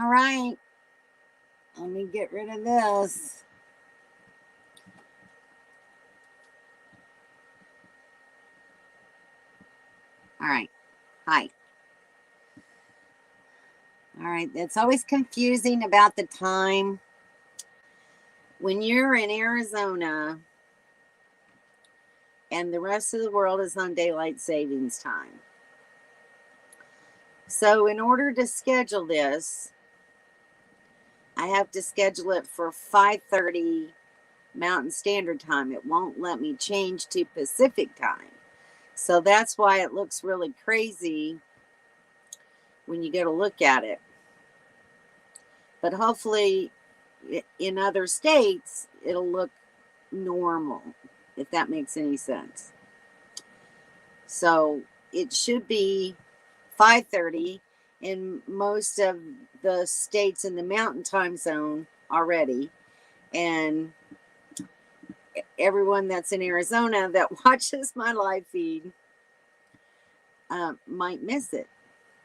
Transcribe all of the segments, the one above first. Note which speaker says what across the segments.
Speaker 1: All right, let me get rid of this. All right, hi. All right, it's always confusing about the time. When you're in Arizona and the rest of the world is on daylight savings time. So, in order to schedule this, I have to schedule it for 5:30 Mountain Standard Time. It won't let me change to Pacific Time. So that's why it looks really crazy when you go to look at it. But hopefully, in other states, it'll look normal, if that makes any sense. So it should be 5:30 in most of the states in the Mountain Time Zone already, and everyone that's in Arizona that watches my live feed might miss it.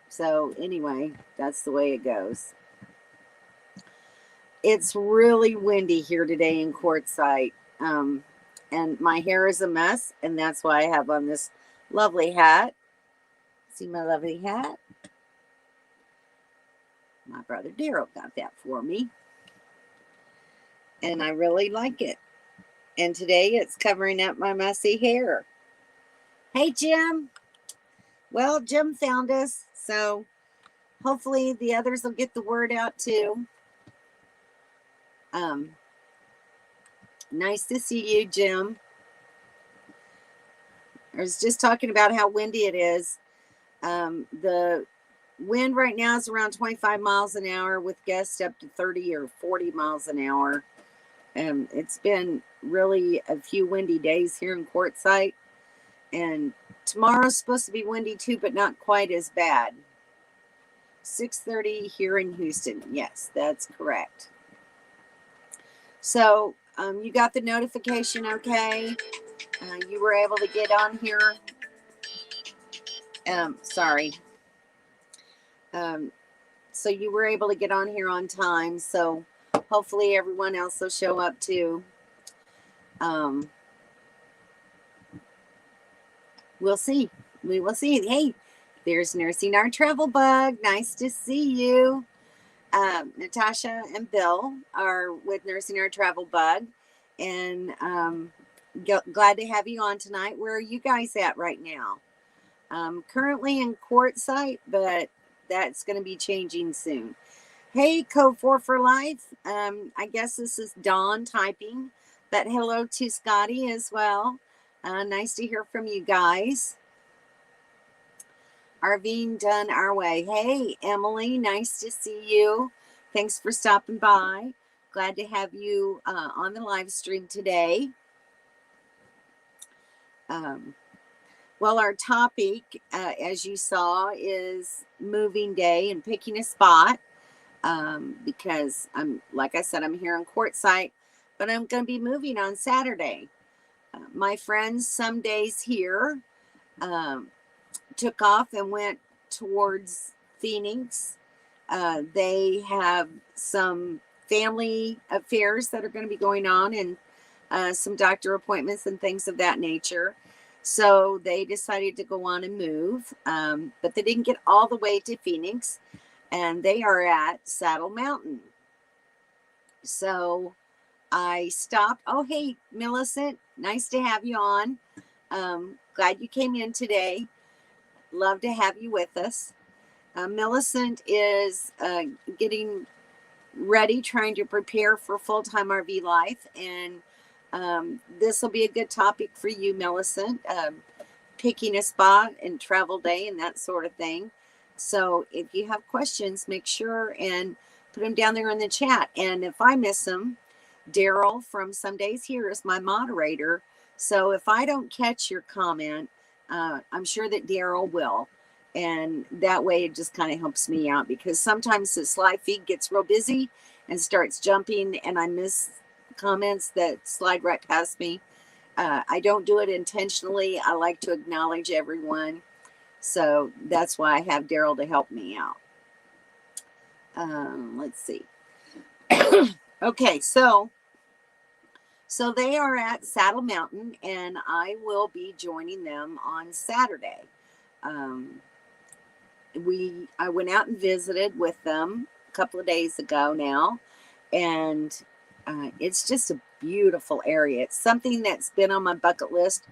Speaker 1: So anyway, that's the way it goes. It's really windy here today in Quartzsite, and my hair is a mess, and that's why I have on this lovely hat. See my lovely hat? My brother Daryl got that for me, and I really like it. And today it's covering up my messy hair. Hey, Jim. Well, Jim found us, so hopefully the others will get the word out too. Nice to see you, Jim. I was just talking about how windy it is. The wind right now is around 25 miles an hour with gusts up to 30 or 40 miles an hour. It's been really a few windy days here in Quartzsite. And tomorrow's supposed to be windy too, but not quite as bad. 6:30 here in Houston. Yes, that's correct. So you got the notification okay? You were able to get on here. Sorry. So you were able to get on here on time. So hopefully everyone else will show up too. We'll see. We will see. Hey, there's Nursing Our Travel Bug. Nice to see you. Natasha and Bill are with Nursing Our Travel Bug. And glad to have you on tonight. Where are you guys at right now? Currently in Quartzsite, but that's going to be changing soon. Hey, Code 4 for Life. I guess this is Dawn typing, but hello to Scotty as well. Nice to hear from you guys. RVing done our way. Hey, Emily, nice to see you. Thanks for stopping by. Glad to have you on the live stream today. Well, our topic, as you saw, is moving day and picking a spot. Because like I said, I'm here in Quartzsite, but I'm going to be moving on Saturday. My friends, some days here, took off and went towards Phoenix. They have some family affairs that are going to be going on and some doctor appointments and things of that nature. So they decided to go on and move, but they didn't get all the way to Phoenix, and they are at Saddle Mountain. So I stopped. Oh, hey, Millicent, nice to have you on. Glad you came in today. Love to have you with us. Millicent is getting ready, trying to prepare for full-time RV life, and this will be a good topic for you, Millicent, picking a spot and travel day and that sort of thing. So if you have questions, make sure and put them down there in the chat. And if I miss them, Daryl from Some Days Here is my moderator. So if I don't catch your comment, I'm sure that Daryl will. And that way it just kind of helps me out, because sometimes the slide feed gets real busy and starts jumping and I miss comments that slide right past me. I don't do it intentionally. I like to acknowledge everyone. So that's why I have Daryl to help me out. Let's see. Okay, so they are at Saddle Mountain, and I will be joining them on Saturday. Um, I went out and visited with them a couple of days ago now, and it's just a beautiful area. It's something that's been on my bucket list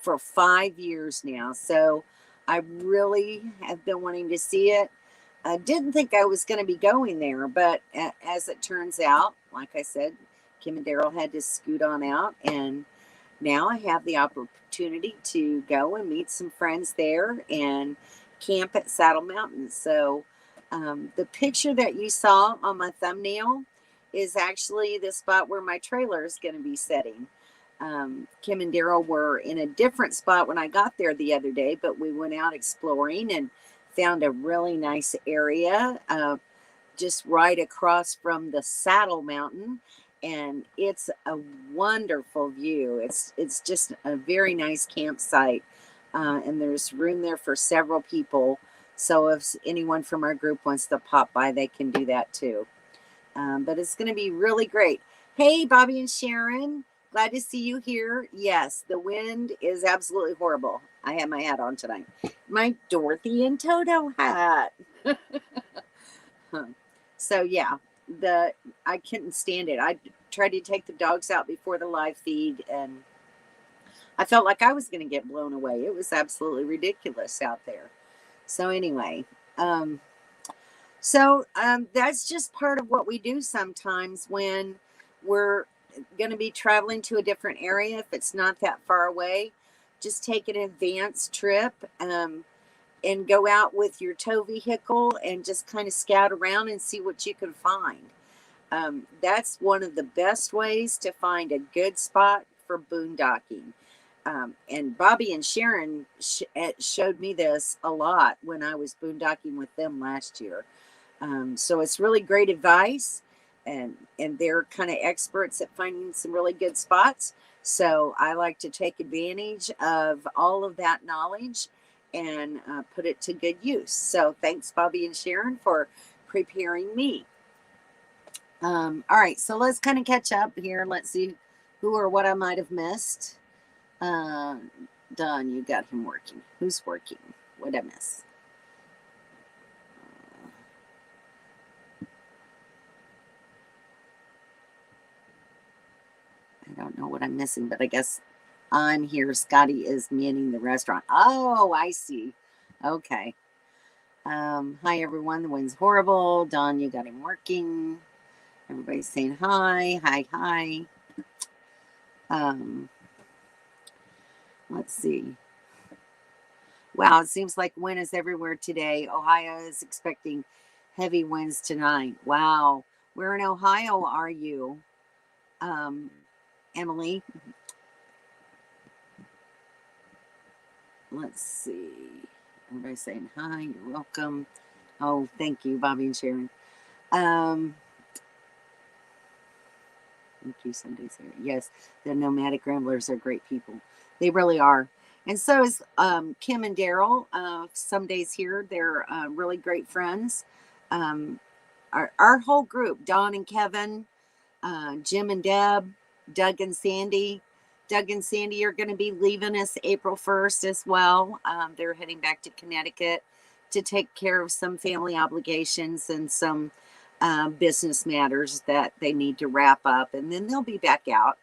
Speaker 1: for 5 years now, so I really have been wanting to see it. I didn't think I was going to be going there, but as it turns out, like I said, Kim and Daryl had to scoot on out, and now I have the opportunity to go and meet some friends there and camp at Saddle Mountain. So the picture that you saw on my thumbnail is actually the spot where my trailer is going to be setting. Kim and Daryl were in a different spot when I got there the other day, but we went out exploring and found a really nice area just right across from the Saddle Mountain, and it's a wonderful view. It's just a very nice campsite, and there's room there for several people. So if anyone from our group wants to pop by, they can do that too. But it's going to be really great. Hey, Bobby and Sharon, glad to see you here. Yes, the wind is absolutely horrible. I have my hat on tonight. My Dorothy and Toto hat. So yeah, I couldn't stand it. I tried to take the dogs out before the live feed, and I felt like I was going to get blown away. It was absolutely ridiculous out there. So anyway, that's just part of what we do sometimes when we're going to be traveling to a different area. If it's not that far away, just take an advanced trip and go out with your tow vehicle and just kind of scout around and see what you can find. That's one of the best ways to find a good spot for boondocking. And Bobby and Sharon showed me this a lot when I was boondocking with them last year. So it's really great advice, and they're kind of experts at finding some really good spots. So I like to take advantage of all of that knowledge and put it to good use. So thanks, Bobby and Sharon, for preparing me. All right, so let's kind of catch up here. Let's see who or what I might have missed. Don, you got him working. Who's working? What'd I miss? I don't know what I'm missing, but I guess I'm here. Scotty is manning the restaurant. Oh, I see. Okay. Hi, everyone. The wind's horrible. Don, you got him working. Everybody's saying hi. Hi. Let's see. Wow, it seems like wind is everywhere today. Ohio is expecting heavy winds tonight. Wow. Where in Ohio are you, Emily? Let's see. Everybody's saying hi. You're welcome. Oh, thank you, Bobby and Sharon. Thank you, Sunday's here. Yes, the nomadic ramblers are great people. They really are. And so is Kim and Daryl. Some days here, they're really great friends. Our whole group, Don and Kevin, Jim and Deb, Doug and Sandy. Doug and Sandy are going to be leaving us April 1st as well. They're heading back to Connecticut to take care of some family obligations and some business matters that they need to wrap up, and then they'll be back out.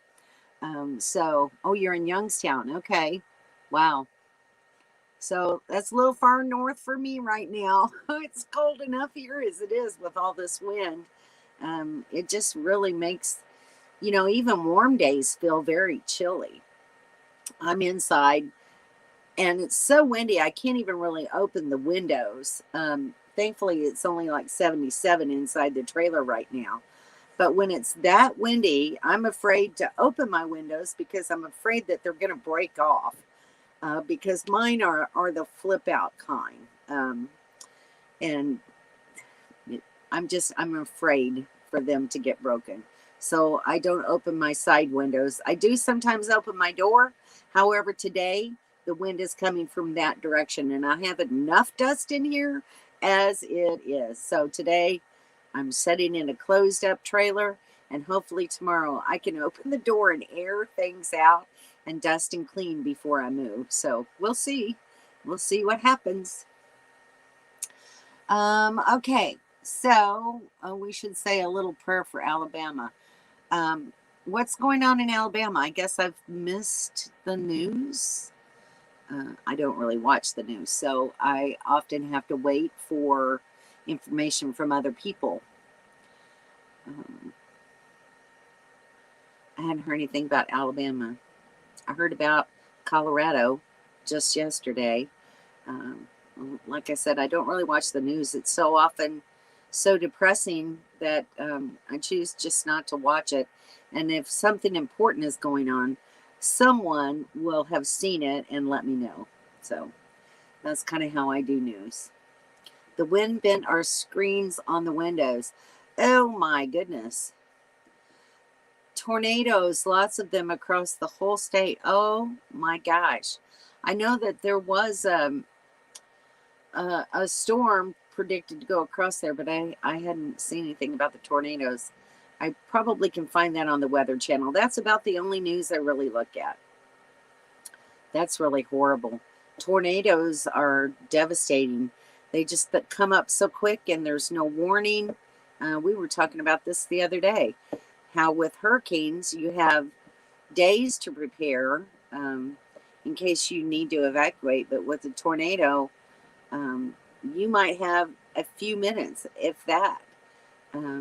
Speaker 1: Oh, you're in Youngstown. Okay. Wow. So that's a little far north for me right now. It's cold enough here as it is with all this wind. It just really makes, even warm days feel very chilly. I'm inside and it's so windy, I can't even really open the windows. Thankfully, it's only like 77 inside the trailer right now. But when it's that windy, I'm afraid to open my windows because I'm afraid that they're going to break off. Because mine are the flip out kind. And I'm afraid for them to get broken. So I don't open my side windows. I do sometimes open my door. However, today the wind is coming from that direction and I have enough dust in here as it is. So today I'm setting in a closed up trailer, and hopefully tomorrow I can open the door and air things out and dust and clean before I move. So we'll see. We'll see what happens. Okay, so we should say a little prayer for Alabama. What's going on in Alabama? I guess I've missed the news. I don't really watch the news, so I often have to wait for information from other people. I hadn't heard anything about Alabama. I heard about Colorado just yesterday. Um, like I said, I don't really watch the news. It's so often so depressing that I choose just not to watch it. And if something important is going on, someone will have seen it and let me know. So that's kind of how I do news. The wind bent our screens on the windows. Oh my goodness. Tornadoes, lots of them across the whole state. Oh my gosh. I know that there was a storm predicted to go across there, but I hadn't seen anything about the tornadoes. I probably can find that on the Weather Channel. That's about the only news I really look at. That's really horrible. Tornadoes are devastating. They just come up so quick and there's no warning. We were talking about this the other day, how with hurricanes you have days to prepare in case you need to evacuate, but with a tornado, you might have a few minutes, if that,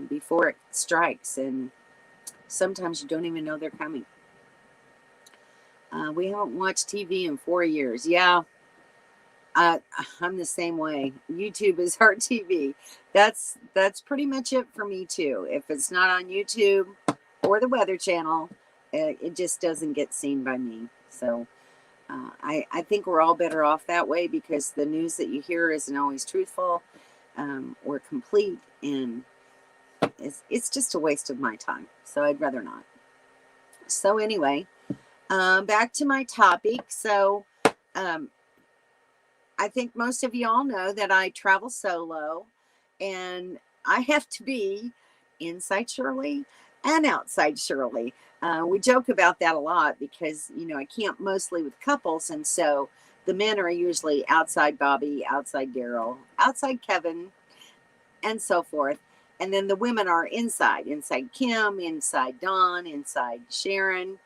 Speaker 1: before it strikes, and sometimes you don't even know they're coming. We haven't watched TV in 4 years. Yeah, I'm the same way. YouTube is our TV. That's pretty much it for me too. If it's not on YouTube or the Weather Channel, it just doesn't get seen by me. So I think we're all better off that way, because the news that you hear isn't always truthful or complete, and it's just a waste of my time. So I'd rather not. So anyway, back to my topic. So I think most of you all know that I travel solo, and I have to be inside Shirley and outside Shirley. We joke about that a lot because, I camp mostly with couples, and so the men are usually outside Bobby, outside Daryl, outside Kevin, and so forth. And then the women are inside Kim, inside Dawn, inside Sharon.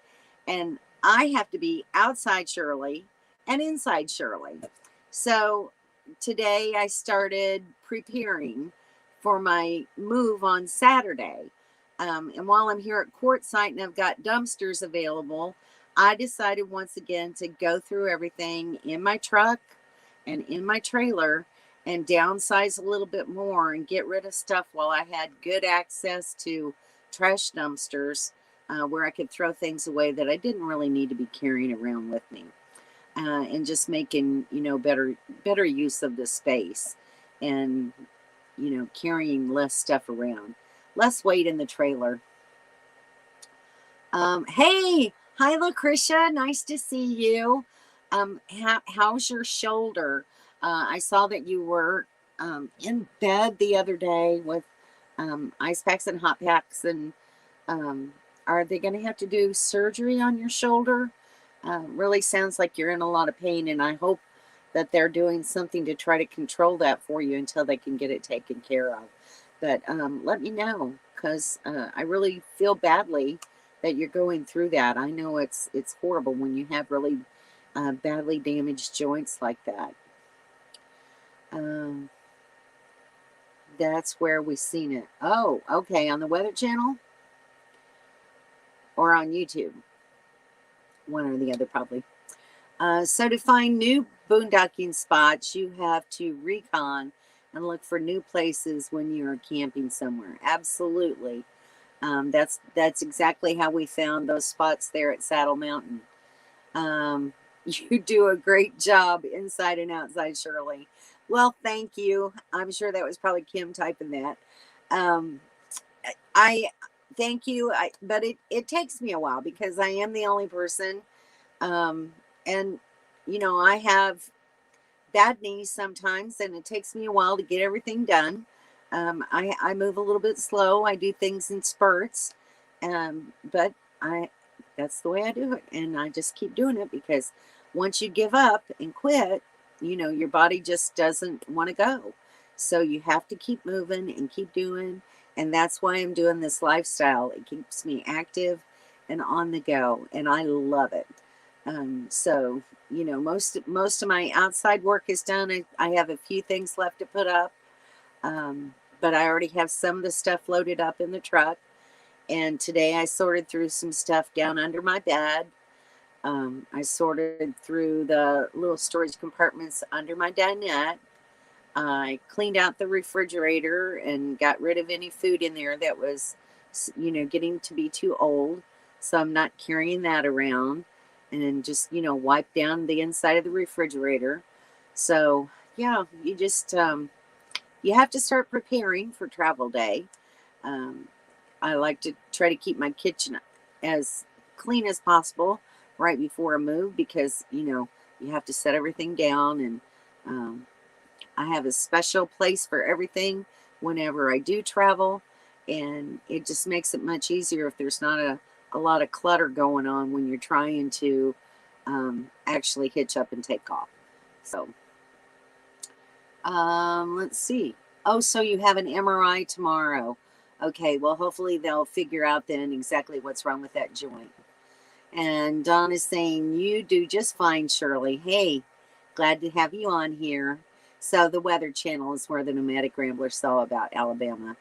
Speaker 1: And I have to be outside Shirley and inside Shirley. So today I started preparing for my move on Saturday. And while I'm here at Quartzsite and I've got dumpsters available, I decided once again to go through everything in my truck and in my trailer and downsize a little bit more and get rid of stuff while I had good access to trash dumpsters where I could throw things away that I didn't really need to be carrying around with me. And just making, better use of the space, and, carrying less stuff around, less weight in the trailer. Hey, hi, Lucretia. Nice to see you. How's your shoulder? I saw that you were in bed the other day with ice packs and hot packs, and are they going to have to do surgery on your shoulder? Really sounds like you're in a lot of pain, and I hope that they're doing something to try to control that for you until they can get it taken care of. But let me know, because I really feel badly that you're going through that. I know it's horrible when you have really badly damaged joints like that. That's where we've seen it. Oh, okay, on the Weather Channel or on YouTube. One or the other, probably. So to find new boondocking spots, you have to recon and look for new places when you are camping somewhere. Absolutely. That's exactly how we found those spots there at Saddle Mountain. You do a great job inside and outside, Shirley. Well, thank you. I'm sure that was probably Kim typing that. I thank you. But it takes me a while because I am the only person. And, I have bad knees sometimes, and it takes me a while to get everything done. I move a little bit slow. I do things in spurts, but I that's the way I do it, and I just keep doing it because once you give up and quit, your body just doesn't want to go. So you have to keep moving and keep doing, and that's why I'm doing this lifestyle. It keeps me active and on the go, and I love it. So most of my outside work is done. I have a few things left to put up. But I already have some of the stuff loaded up in the truck. And today I sorted through some stuff down under my bed. I sorted through the little storage compartments under my dinette. I cleaned out the refrigerator and got rid of any food in there that was, getting to be too old. So I'm not carrying that around, and just, wipe down the inside of the refrigerator. So, yeah, you have to start preparing for travel day. Um, I like to try to keep my kitchen as clean as possible right before I move because, you have to set everything down. And I have a special place for everything whenever I do travel. And it just makes it much easier if there's not a lot of clutter going on when you're trying to actually hitch up and take off. So, let's see. Oh, so you have an MRI tomorrow. Okay, well, hopefully they'll figure out then exactly what's wrong with that joint. And Don is saying, you do just fine, Shirley. Hey, glad to have you on here. So the Weather Channel is where the Nomadic Rambler saw about Alabama.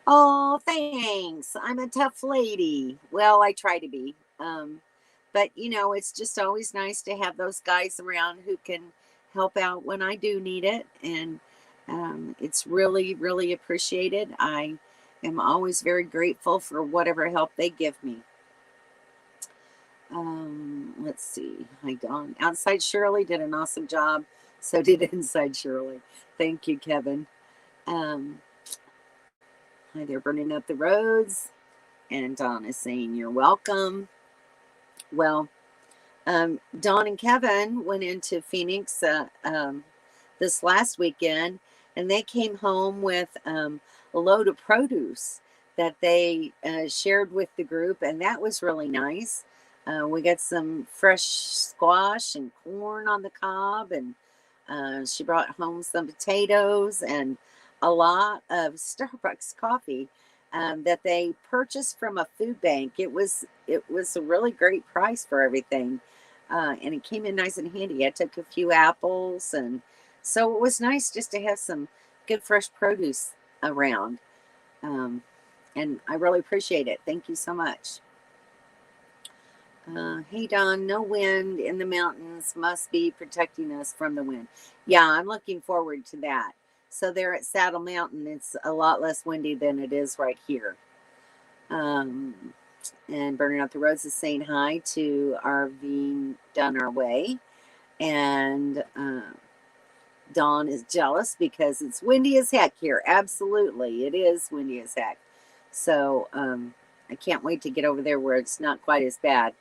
Speaker 1: Oh, thanks. I'm a tough lady. Well, I try to be. But, it's just always nice to have those guys around who can help out when I do need it. And it's really, really appreciated. I am always very grateful for whatever help they give me. Let's see. Hi, Dawn. Outside Shirley did an awesome job. So did Inside Shirley. Thank you, Kevin. Hi, they're burning up the roads. And Dawn is saying, you're welcome. Well, Dawn and Kevin went into Phoenix this last weekend, and they came home with a load of produce that they shared with the group, and that was really nice. We got some fresh squash and corn on the cob, and she brought home some potatoes and a lot of Starbucks coffee that they purchased from a food bank. It was a really great price for everything, and it came in nice and handy. I took a few apples, and so it was nice just to have some good fresh produce around, and I really appreciate it. Thank you so much. Hey Don, no wind in the mountains must be protecting us from the wind. Yeah, I'm looking forward to that. So there at Saddle Mountain, it's a lot less windy than it is right here. And Burning Up the Roads is saying hi to RV Done Our Way. And Dawn is jealous because it's windy as heck here. Absolutely, it is windy as heck. So I can't wait to get over there where it's not quite as bad.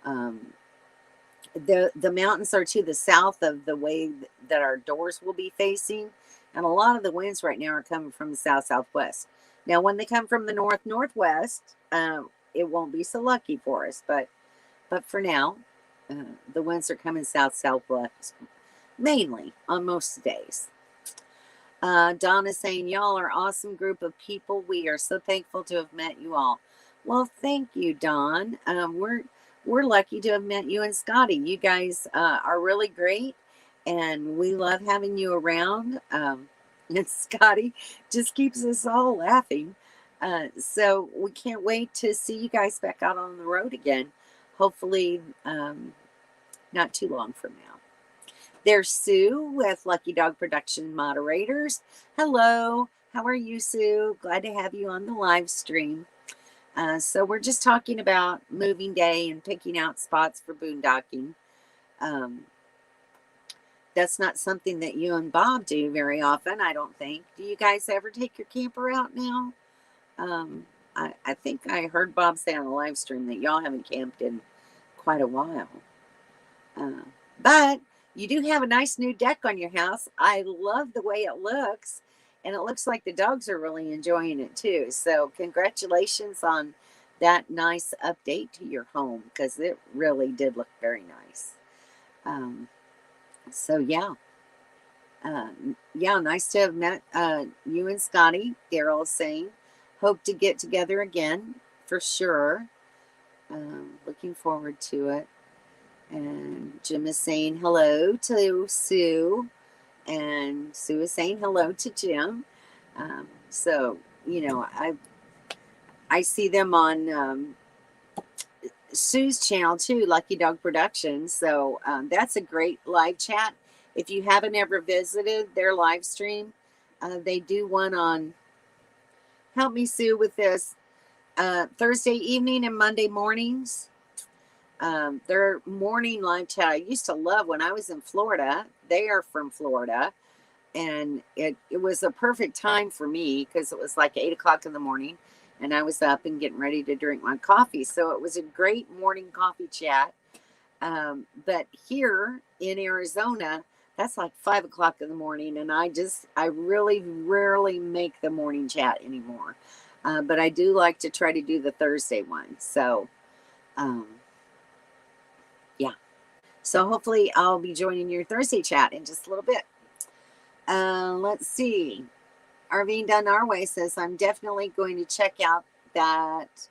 Speaker 1: The mountains are to the south of the way that our doors will be facing, and a lot of the winds right now are coming from the south southwest. Now, when they come from the north northwest, it won't be so lucky for us. But for now, the winds are coming south southwest mainly on most days. Donna saying, y'all are awesome group of people. We are so thankful to have met you all. Well, thank you, Dawn. We're lucky to have met you and Scotty. You guys are really great, and we love having you around. And Scotty just keeps us all laughing. So we can't wait to see you guys back out on the road again. Hopefully, not too long from now. There's Sue with Lucky Dog Production Moderators. Hello. How are you, Sue? Glad to have you on the live stream. So we're just talking about moving day and picking out spots for boondocking. That's not something that you and Bob do very often, I don't think. Do you guys ever take your camper out now? I think I heard Bob say on the live stream that y'all haven't camped in quite a while. But you do have a nice new deck on your house. I love the way it looks. And it looks like the dogs are really enjoying it too. So congratulations on that nice update to your home, because it really did look very nice. Um, so yeah. Yeah, nice to have met you and Scotty. Daryl is saying, hope to get together again for sure. Looking forward to it. And Jim is saying hello to Sue, and Sue is saying hello to Jim. So I see them on Sue's channel too, Lucky Dog Productions. So that's a great live chat. If you haven't ever visited their live stream, they do one on, help me Sue with this, Thursday evening and Monday mornings. Their morning live chat I used to love when I was in Florida. They are from Florida. And it was a perfect time for me because it was like 8 o'clock in the morning and I was up and getting ready to drink my coffee. So it was a great morning coffee chat. But here in Arizona, that's like 5 o'clock in the morning. And I really rarely make the morning chat anymore. But I do like to try to do the Thursday one. So, yeah. So hopefully I'll be joining your Thursday chat in just a little bit. Let's see. Arvine Dunarway says, I'm definitely going to check out that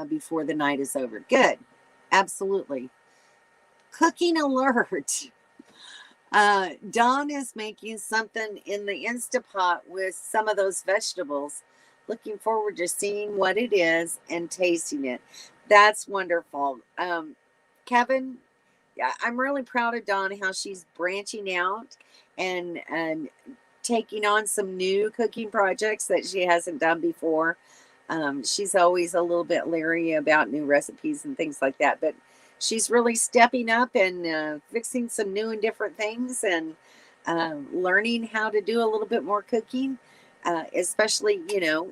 Speaker 1: before the night is over. Good. Absolutely. Cooking alert. Dawn is making something in the Instapot with some of those vegetables. Looking forward to seeing what it is and tasting it. That's wonderful. Kevin, I'm really proud of Dawn, how she's branching out and taking on some new cooking projects that she hasn't done before. She's always a little bit leery about new recipes and things like that, but she's really stepping up and fixing some new and different things and learning how to do a little bit more cooking, especially,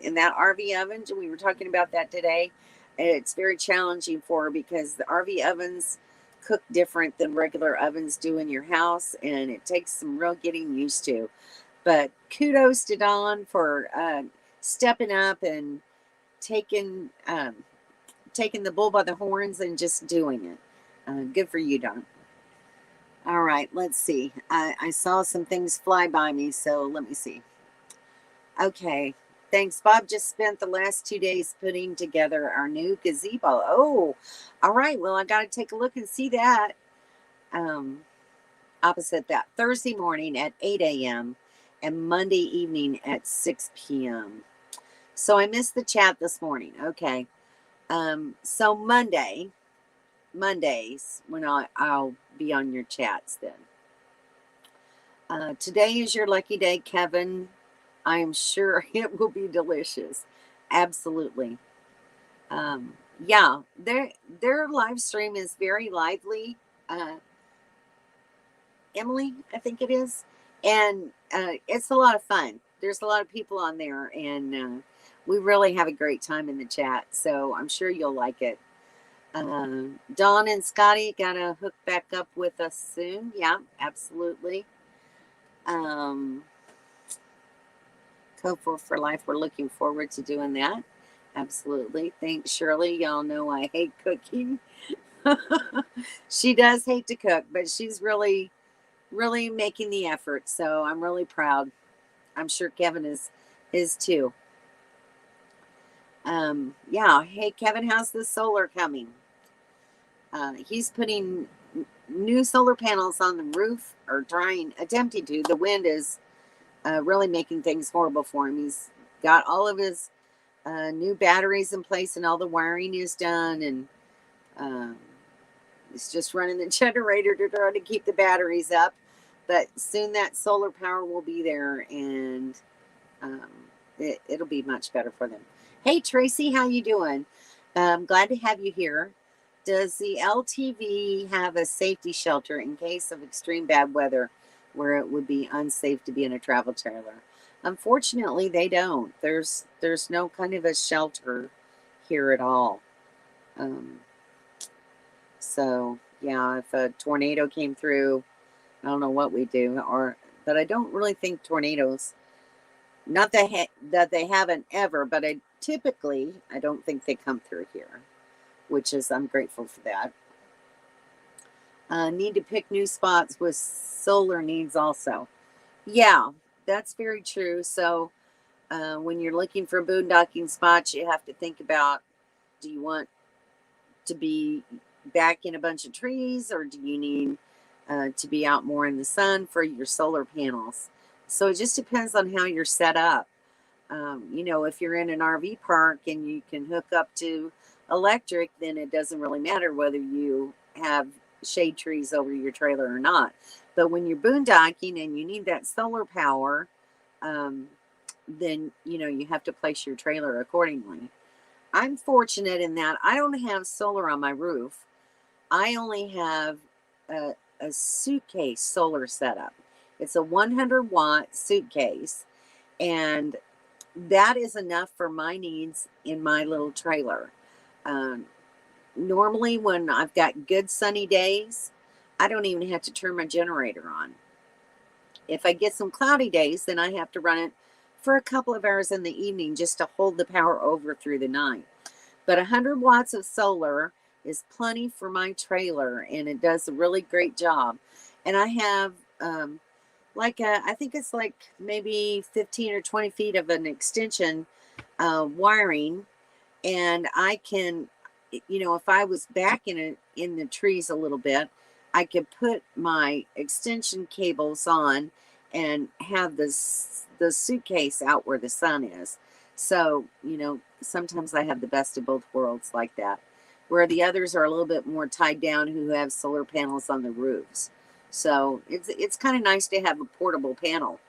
Speaker 1: in that RV oven. We were talking about that today. It's very challenging for her because the RV ovens cook different than regular ovens do in your house, and it takes some real getting used to. But kudos to Dawn for stepping up and taking the bull by the horns and just doing it. Good for you, Dawn. All right, let's see. I saw some things fly by me, so let me see. Okay, thanks. Bob just spent the last 2 days putting together our new gazebo. Oh, all right. Well, I got to take a look and see that. Opposite that, Thursday morning at 8 a.m. and Monday evening at 6 p.m. So I missed the chat this morning. Okay. So Mondays when I'll be on your chats then. Today is your lucky day, Kevin. I am sure it will be delicious. Absolutely. Yeah, their live stream is very lively. Emily, I think it is. And it's a lot of fun. There's a lot of people on there, and we really have a great time in the chat. So I'm sure you'll like it. Dawn and Scotty gotta hook back up with us soon. Yeah, absolutely. Cope for Life, we're looking forward to doing that. Absolutely. Thanks, Shirley. Y'all know I hate cooking. She does hate to cook, but she's really making the effort. So I'm really proud. I'm sure Kevin is too. Yeah. Hey, Kevin, how's the solar coming? He's putting new solar panels on the roof, or attempting to. The wind is really making things horrible for him. He's got all of his new batteries in place, and all the wiring is done, and he's just running the generator to try to keep the batteries up. But soon that solar power will be there, and it'll be much better for them. Hey, Tracy, how you doing? Glad to have you here. Does the LTV have a safety shelter in case of extreme bad weather where it would be unsafe to be in a travel trailer? Unfortunately, they don't. There's no kind of a shelter here at all. So, yeah, if a tornado came through, I don't know what we do. But I don't really think tornadoes Not that they haven't ever, but typically, I don't think they come through here, which is, I'm grateful for that. Need to pick new spots with solar needs also. Yeah, that's very true. So when you're looking for boondocking spots, you have to think about, do you want to be back in a bunch of trees, or do you need to be out more in the sun for your solar panels? So it just depends on how you're set up. If you're in an RV park and you can hook up to electric, then it doesn't really matter whether you have shade trees over your trailer or not. But when you're boondocking and you need that solar power, then you have to place your trailer accordingly. I'm fortunate in that I don't have solar on my roof. I only have a suitcase solar setup. It's a 100-watt suitcase, and that is enough for my needs in my little trailer. Normally, when I've got good sunny days, I don't even have to turn my generator on. If I get some cloudy days, then I have to run it for a couple of hours in the evening just to hold the power over through the night. But 100 watts of solar is plenty for my trailer, and it does a really great job. And I have I think it's like maybe 15 or 20 feet of an extension wiring, and I can, if I was back in the trees a little bit, I could put my extension cables on and have the suitcase out where the sun is. So, sometimes I have the best of both worlds like that, where the others are a little bit more tied down who have solar panels on the roofs. So it's kind of nice to have a portable panel.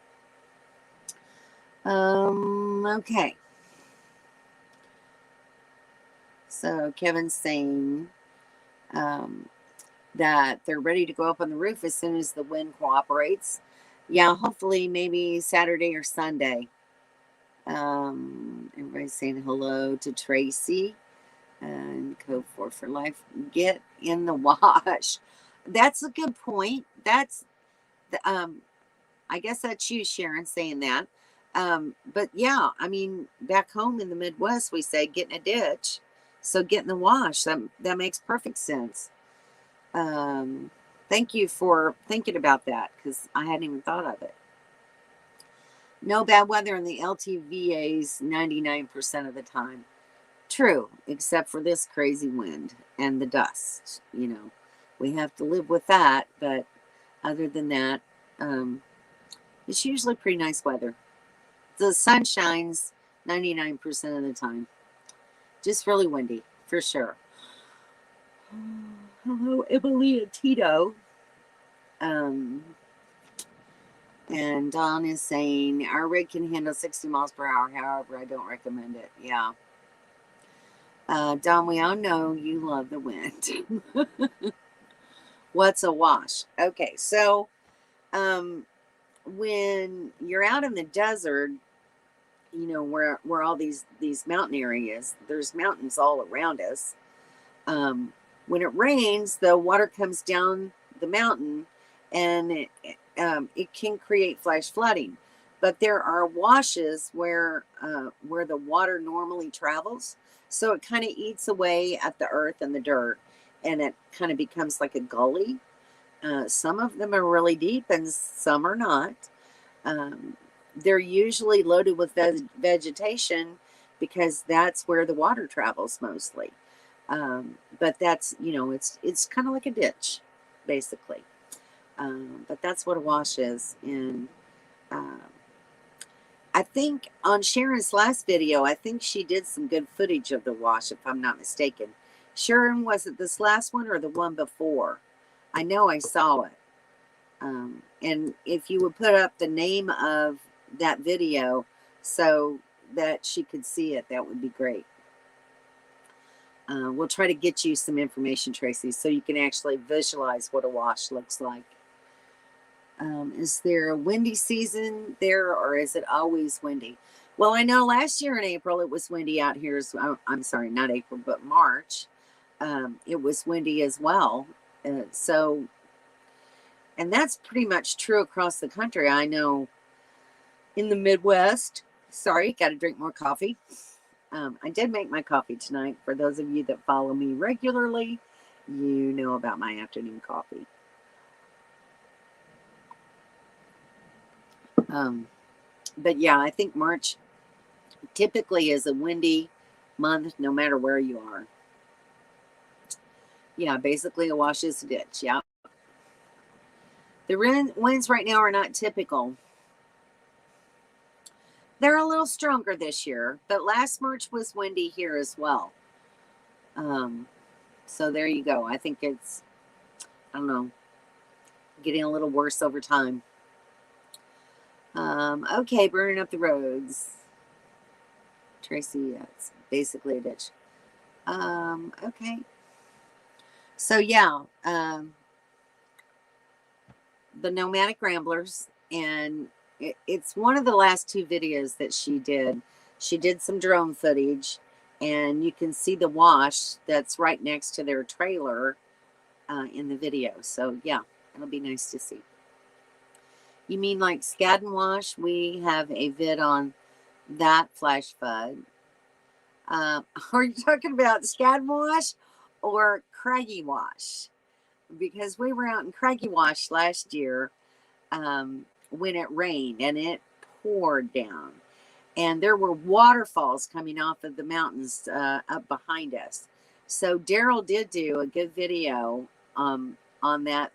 Speaker 1: Okay. So Kevin's saying that they're ready to go up on the roof as soon as the wind cooperates. Yeah, hopefully maybe Saturday or Sunday. Everybody's saying hello to Tracy and Code 4 for Life. Get in the wash. That's a good point. That's I guess that's you, Sharon, saying that. But yeah, I mean, back home in the Midwest, we say get in a ditch. So get in the wash. That makes perfect sense. Thank you for thinking about that, because I hadn't even thought of it. No bad weather in the LTVAs 99% of the time. True, except for this crazy wind and the dust. We have to live with that, but other than that, it's usually pretty nice weather. The sun shines 99% of the time. Just really windy, for sure. Hello, Emily and Tito. And Don is saying, our rig can handle 60 miles per hour. However, I don't recommend it. Yeah. Don, we all know you love the wind. What's a wash? Okay, so when you're out in the desert, where all these mountain areas, there's mountains all around us. When it rains, the water comes down the mountain, and it can create flash flooding. But there are washes where the water normally travels, so it kind of eats away at the earth and the dirt, and it kind of becomes like a gully. Some of them are really deep, and some are not. They're usually loaded with vegetation because that's where the water travels mostly. But that's, it's kind of like a ditch, basically. But that's what a wash is. And I think on Sharon's last video, I think she did some good footage of the wash, if I'm not mistaken. Sharon, was it this last one or the one before? I know I saw it. And if you would put up the name of that video so that she could see it, that would be great. We'll try to get you some information, Tracy, so you can actually visualize what a wash looks like. Is there a windy season there, or is it always windy? Well, I know last year in April it was windy out here. I'm sorry, not April, but March. It was windy as well. And that's pretty much true across the country. I know in the Midwest. Sorry, got to drink more coffee. I did make my coffee tonight. For those of you that follow me regularly, you know about my afternoon coffee. But yeah, I think March typically is a windy month no matter where you are. Yeah, basically a wash is a ditch. Yeah. The winds right now are not typical. They're a little stronger this year, but last March was windy here as well. So there you go. I think it's, I don't know, getting a little worse over time. Okay, burning up the roads. Tracy, yeah, it's basically a ditch. Okay. So yeah, the Nomadic Ramblers, and it's one of the last 2 videos that she did. She did some drone footage, and you can see the wash that's right next to their trailer in the video. So yeah, it'll be nice to see. You mean like Skadden Wash? We have a vid on that flash flood. Are you talking about Skadden Wash or Craigie Wash? Because we were out in Craigie Wash last year when it rained and it poured down. And there were waterfalls coming off of the mountains up behind us. So Daryl did do a good video on that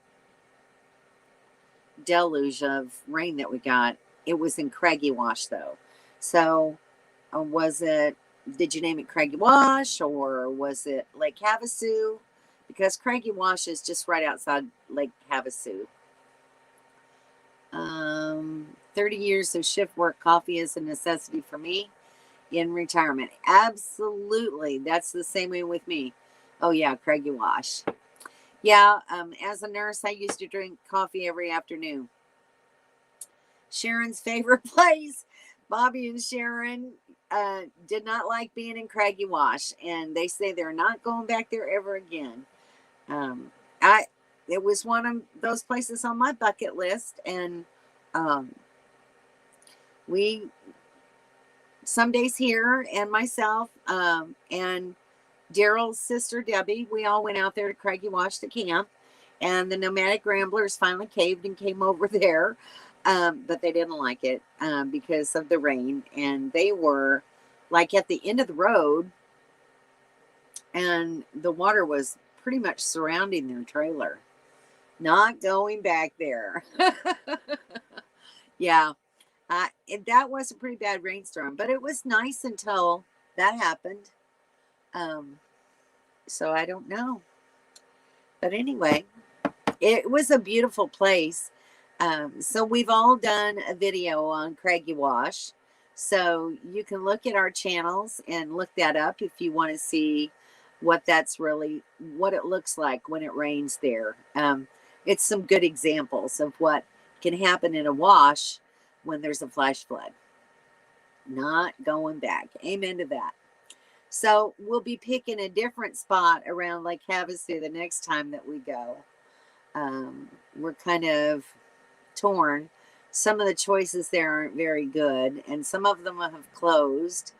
Speaker 1: deluge of rain that we got. It was in Craigie Wash though. So did you name it Craigie Wash or was it Lake Havasu? Because Craigie Wash is just right outside Lake Havasu. 30 years of shift work, coffee is a necessity for me in retirement. Absolutely. That's the same way with me. Oh yeah, Craigie Wash. Yeah, as a nurse, I used to drink coffee every afternoon. Sharon's favorite place. Bobby and Sharon did not like being in Craigie Wash, and they say they're not going back there ever again. It was one of those places on my bucket list, and we some days here and myself and Daryl's sister Debbie, we all went out there to Craigie Wash to camp, and the Nomadic Ramblers finally caved and came over there, but they didn't like it because of the rain, and they were like at the end of the road, and the water was pretty much surrounding their trailer. Not going back there. Yeah, that was a pretty bad rainstorm, but it was nice until that happened. So I don't know. But anyway, it was a beautiful place. So we've all done a video on Craigie Wash. So you can look at our channels and look that up if you want to see what it looks like when it rains there. It's some good examples of what can happen in a wash when there's a flash flood. Not going back. Amen to that. So we'll be picking a different spot around Lake Havasu the next time that we go. We're kind of torn. Some of the choices there aren't very good, and some of them have closed.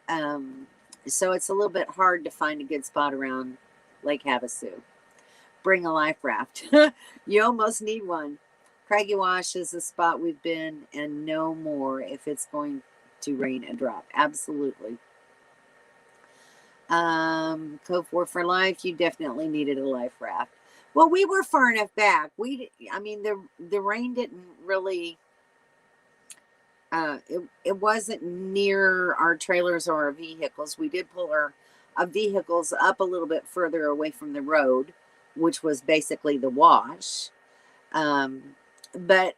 Speaker 1: So it's a little bit hard to find a good spot around Lake Havasu. Bring a life raft. You almost need one. Craigie Wash is a spot we've been, and no more if it's going to rain a drop. Absolutely. Cove War for Life, you definitely needed a life raft. Well, we were far enough back. I mean, the rain didn't really, it wasn't near our trailers or our vehicles. We did pull our vehicles up a little bit further away from the road, which was basically the wash. But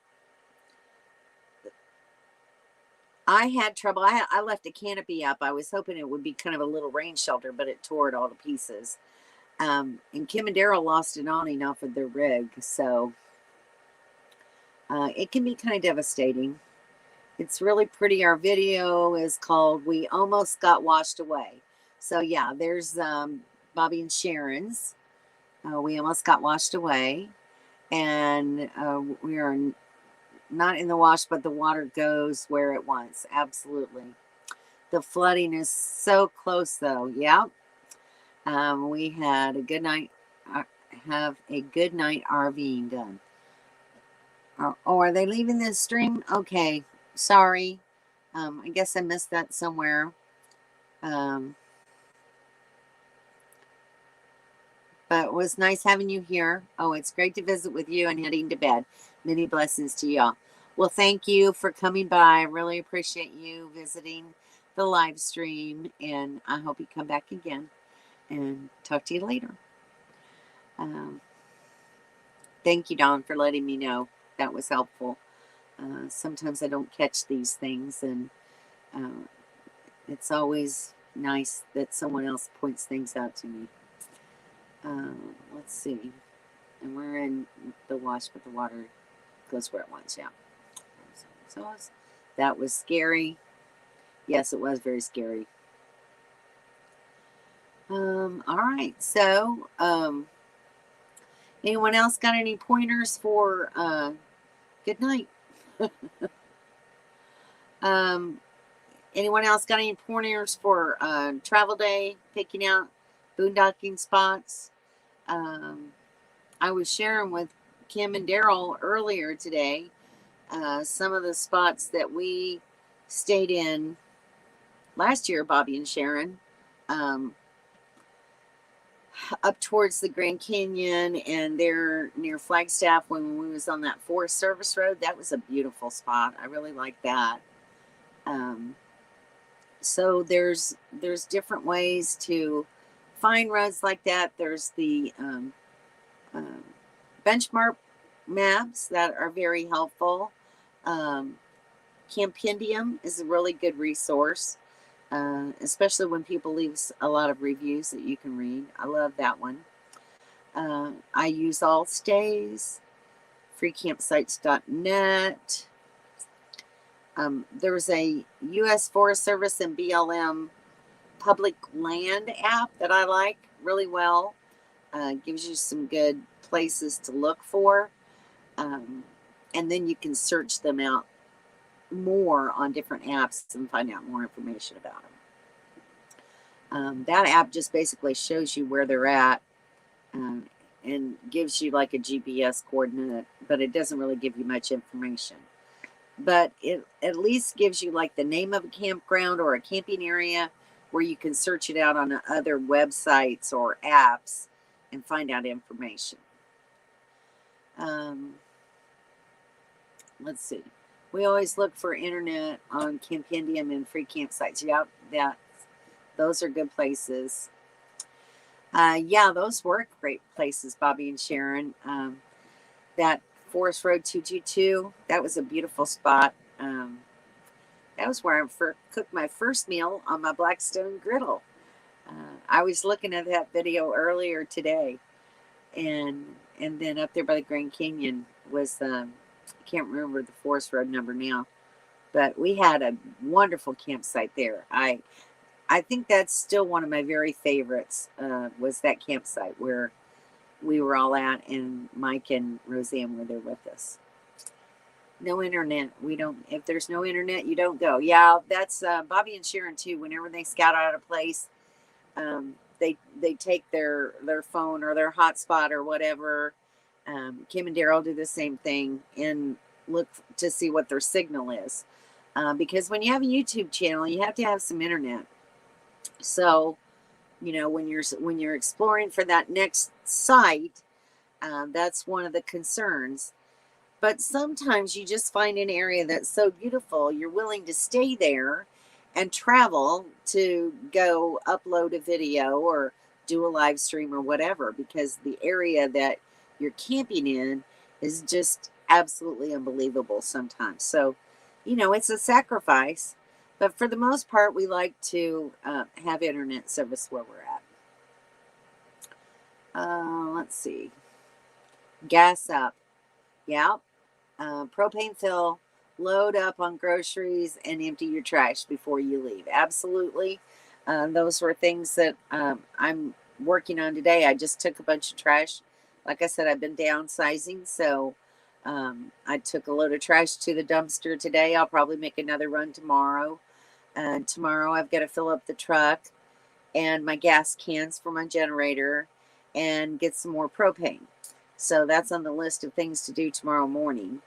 Speaker 1: I had trouble. I left a canopy up. I was hoping it would be kind of a little rain shelter, but it tore it all to pieces. And Kim and Daryl lost an awning off of their rig, so it can be kind of devastating. It's really pretty. Our video is called "We Almost Got Washed Away." So yeah, there's Bobby and Sharon's. We almost got washed away, and we are not in the wash, but the water goes where it wants. Absolutely. The flooding is so close, though. Yeah. We had a good night. Have a good night RVing done. Oh, are they leaving this stream? Okay. Sorry. I guess I missed that somewhere. But it was nice having you here. Oh, it's great to visit with you and heading to bed. Many blessings to y'all. Well, thank you for coming by. I really appreciate you visiting the live stream, and I hope you come back again, and talk to you later. Thank you, Dawn, for letting me know. That was helpful. Sometimes I don't catch these things, and it's always nice that someone else points things out to me. Let's see. And we're in the wash, but the water goes where it wants. Yeah. So that was scary. Yes, it was very scary. All right. So, anyone else got any pointers for good night? Anyone else got any pointers for travel day, picking out boondocking spots? I was sharing with Kim and Daryl earlier today some of the spots that we stayed in last year, Bobby and Sharon, up towards the Grand Canyon, and there near Flagstaff when we was on that Forest Service Road. That was a beautiful spot. I really like that. So there's different ways to find roads like that. There's the benchmark maps that are very helpful. Campendium is a really good resource, especially when people leave a lot of reviews that you can read. I love that one. I use Allstays, freecampsites.net. There's a U.S. Forest Service and BLM public land app that I like really well. Gives you some good places to look for. And then you can search them out more on different apps and find out more information about them. That app just basically shows you where they're at and gives you like a GPS coordinate, but it doesn't really give you much information. But it at least gives you like the name of a campground or a camping area where you can search it out on other websites or apps and find out information. Let's see. We always look for internet on Campendium and free campsites. Yeah, those are good places. Yeah, those were great places, Bobby and Sharon. That Forest Road 222, that was a beautiful spot. That was where I cooked my first meal on my Blackstone griddle. I was looking at that video earlier today, and then up there by the Grand Canyon was I can't remember the Forest Road number now, but we had a wonderful campsite there. I think that's still one of my very favorites. Was that campsite where we were all at, and Mike and Roseanne were there with us. No internet. We don't. If there's no internet, you don't go. Yeah, that's Bobby and Sharon too. Whenever they scout out a place, they take their phone or their hotspot or whatever. Kim and Daryl do the same thing and look to see what their signal is, because when you have a YouTube channel, you have to have some internet. So, you know, when you're exploring for that next site, that's one of the concerns. But sometimes you just find an area that's so beautiful, you're willing to stay there and travel to go upload a video or do a live stream or whatever, because the area that you're camping in is just absolutely unbelievable sometimes. So, you know, it's a sacrifice, but for the most part, we like to have internet service where we're at. Let's see. Gas up. Yeah. Propane fill, load up on groceries, and empty your trash before you leave. Absolutely. Those were things that I'm working on today. I just took a bunch of trash. Like I said, I've been downsizing, so I took a load of trash to the dumpster today. I'll probably make another run tomorrow. Tomorrow I've got to fill up the truck and my gas cans for my generator and get some more propane. So that's on the list of things to do tomorrow morning.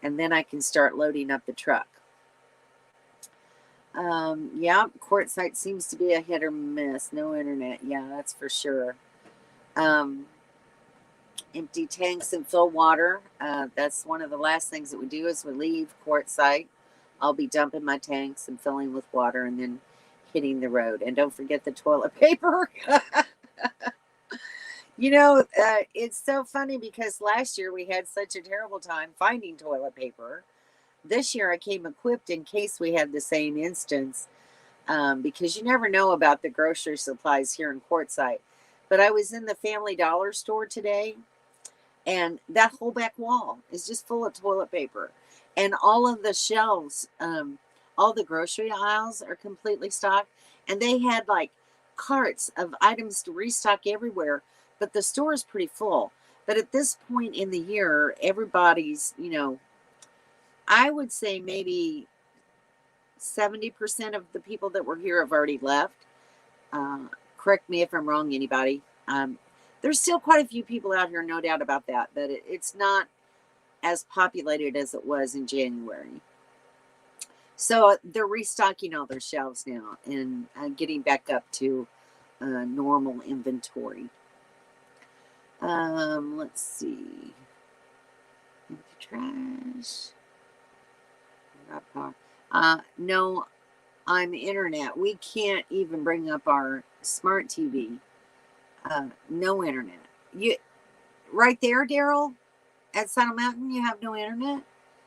Speaker 1: And then I can start loading up the truck. Yeah, Quartzsite seems to be a hit or miss. No internet. Yeah, that's for sure. Empty tanks and fill water. That's one of the last things that we do as we leave Quartzsite. I'll be dumping my tanks and filling with water and then hitting the road. And don't forget the toilet paper. You know, it's so funny because last year we had such a terrible time finding toilet paper. This year I came equipped in case we had the same instance, because you never know about the grocery supplies here in Quartzsite. But I was in the Family Dollar store today, and that whole back wall is just full of toilet paper. And all of the shelves, all the grocery aisles are completely stocked. And they had like carts of items to restock everywhere. But the store is pretty full. But at this point in the year, everybody's, I would say maybe 70% of the people that were here have already left. Correct me if I'm wrong, anybody. There's still quite a few people out here, no doubt about that, but it's not as populated as it was in January. So they're restocking all their shelves now and getting back up to normal inventory. Let's see. Empty trash. No, I'm internet. We can't even bring up our smart TV. No internet. You right there, Daryl, at Saddle Mountain, you have no internet?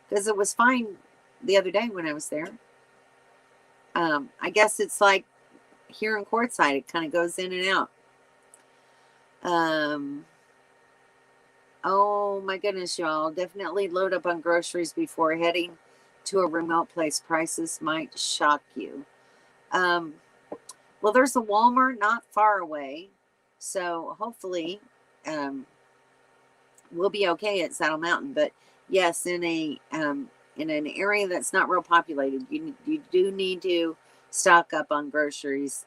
Speaker 1: Because it was fine the other day when I was there. I guess it's like here in Quartzsite, it kind of goes in and out. Oh my goodness, y'all. Definitely load up on groceries before heading to a remote place. Prices might shock you. Well, there's a Walmart not far away. So hopefully we'll be okay at Saddle Mountain. But yes, in an area that's not real populated, you do need to stock up on groceries.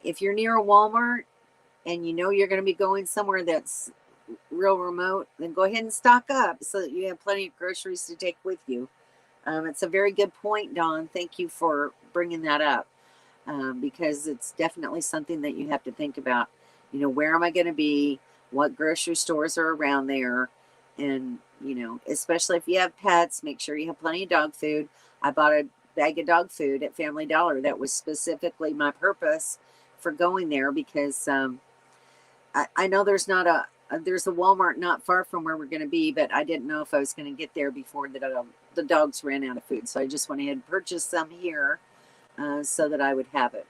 Speaker 1: If you're near a Walmart and you know you're going to be going somewhere that's real remote, then go ahead and stock up so that you have plenty of groceries to take with you. It's a very good point, Dawn. Thank you for bringing that up, because it's definitely something that you have to think about. Where am I going to be? What grocery stores are around there? And, especially if you have pets, make sure you have plenty of dog food. I bought a bag of dog food at Family Dollar. That was specifically my purpose for going there, because I know there's a Walmart not far from where we're going to be, but I didn't know if I was going to get there before the dogs ran out of food. So I just went ahead and purchased some here so that I would have it.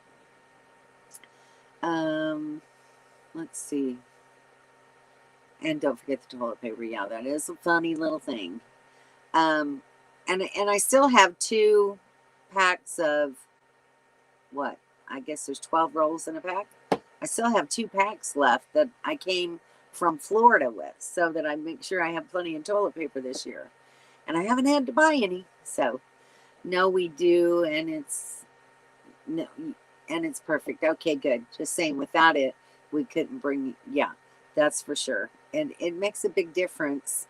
Speaker 1: Let's see. And don't forget the toilet paper. Yeah, that is a funny little thing. And I still have 2 packs of what? I guess there's 12 rolls in a pack. I still have 2 packs left that I came from Florida with, so that I make sure I have plenty of toilet paper this year. And I haven't had to buy any. So no, we do, and it's perfect. Okay, good. Just saying, without it, we couldn't bring. Yeah, that's for sure. And it makes a big difference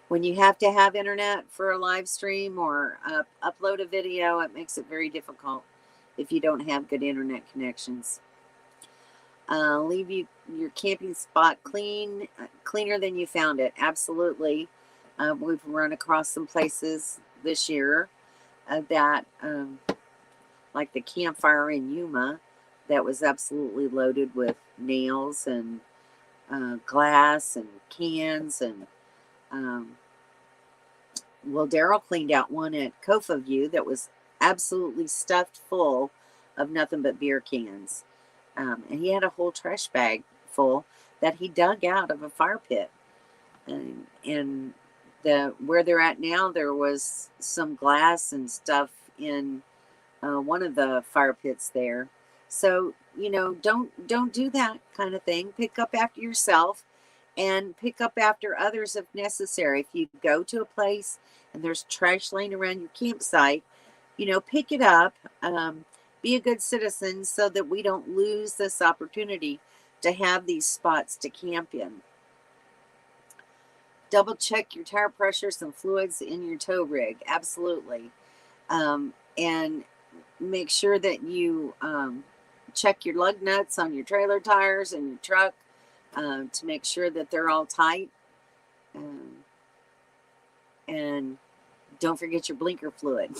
Speaker 1: when you have to have internet for a live stream or upload a video. It makes it very difficult if you don't have good internet connections. Leave your camping spot cleaner than you found it. Absolutely. We've run across some places this year that, like the campfire in Yuma, that was absolutely loaded with nails and glass and cans. And Daryl cleaned out one at Kofa View that was absolutely stuffed full of nothing but beer cans. And he had a whole trash bag full that he dug out of a fire pit. And where they're at now, there was some glass and stuff in one of the fire pits there. So, don't do that kind of thing. Pick up after yourself and pick up after others if necessary. If you go to a place and there's trash laying around your campsite, pick it up. Be a good citizen so that we don't lose this opportunity to have these spots to camp in. Double check your tire pressures and fluids in your tow rig. Absolutely. And make sure that you check your lug nuts on your trailer tires and your truck to make sure that they're all tight. And don't forget your blinker fluid.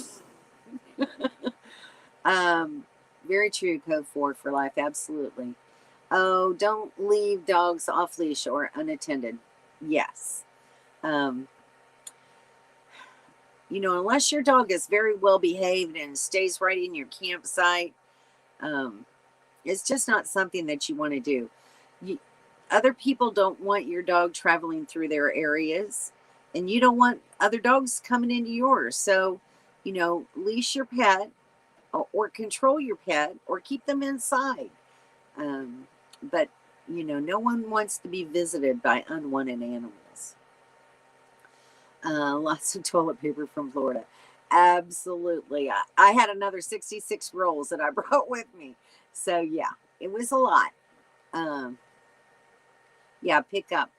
Speaker 1: Very true, Code 4 for life. Absolutely. Oh, don't leave dogs off leash or unattended. Yes. Unless your dog is very well behaved and stays right in your campsite, it's just not something that you want to do. Other people don't want your dog traveling through their areas, and you don't want other dogs coming into yours. So, leash your pet or control your pet or keep them inside. But, no one wants to be visited by unwanted animals. Lots of toilet paper from Florida. Absolutely. I had another 66 rolls that I brought with me. So, yeah, it was a lot. Yeah, pick up.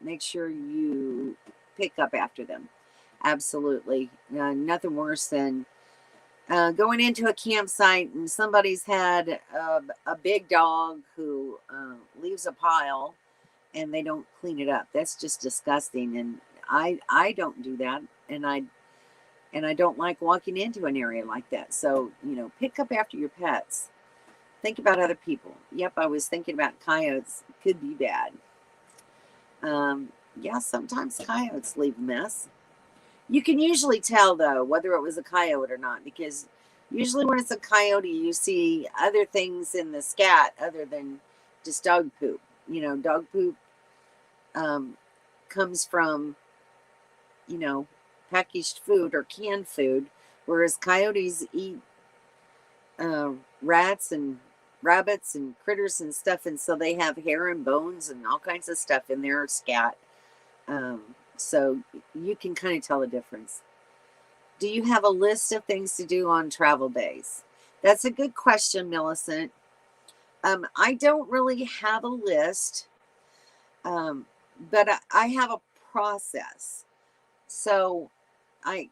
Speaker 1: Make sure you pick up after them. Absolutely. Nothing worse than going into a campsite and somebody's had a big dog who leaves a pile and they don't clean it up. That's just disgusting. And I don't do that. And I don't like walking into an area like that. So, pick up after your pets. Think about other people. Yep, I was thinking about coyotes. Could be bad. Yeah, sometimes coyotes leave a mess. You can usually tell, though, whether it was a coyote or not, because usually when it's a coyote, you see other things in the scat other than just dog poop. Dog poop comes from, packaged food or canned food, whereas coyotes eat rats and rabbits and critters and stuff, and so they have hair and bones and all kinds of stuff in their scat. So you can kind of tell the difference. Do you have a list of things to do on travel days? That's a good question, Millicent. I don't really have a list, but I have a process. So I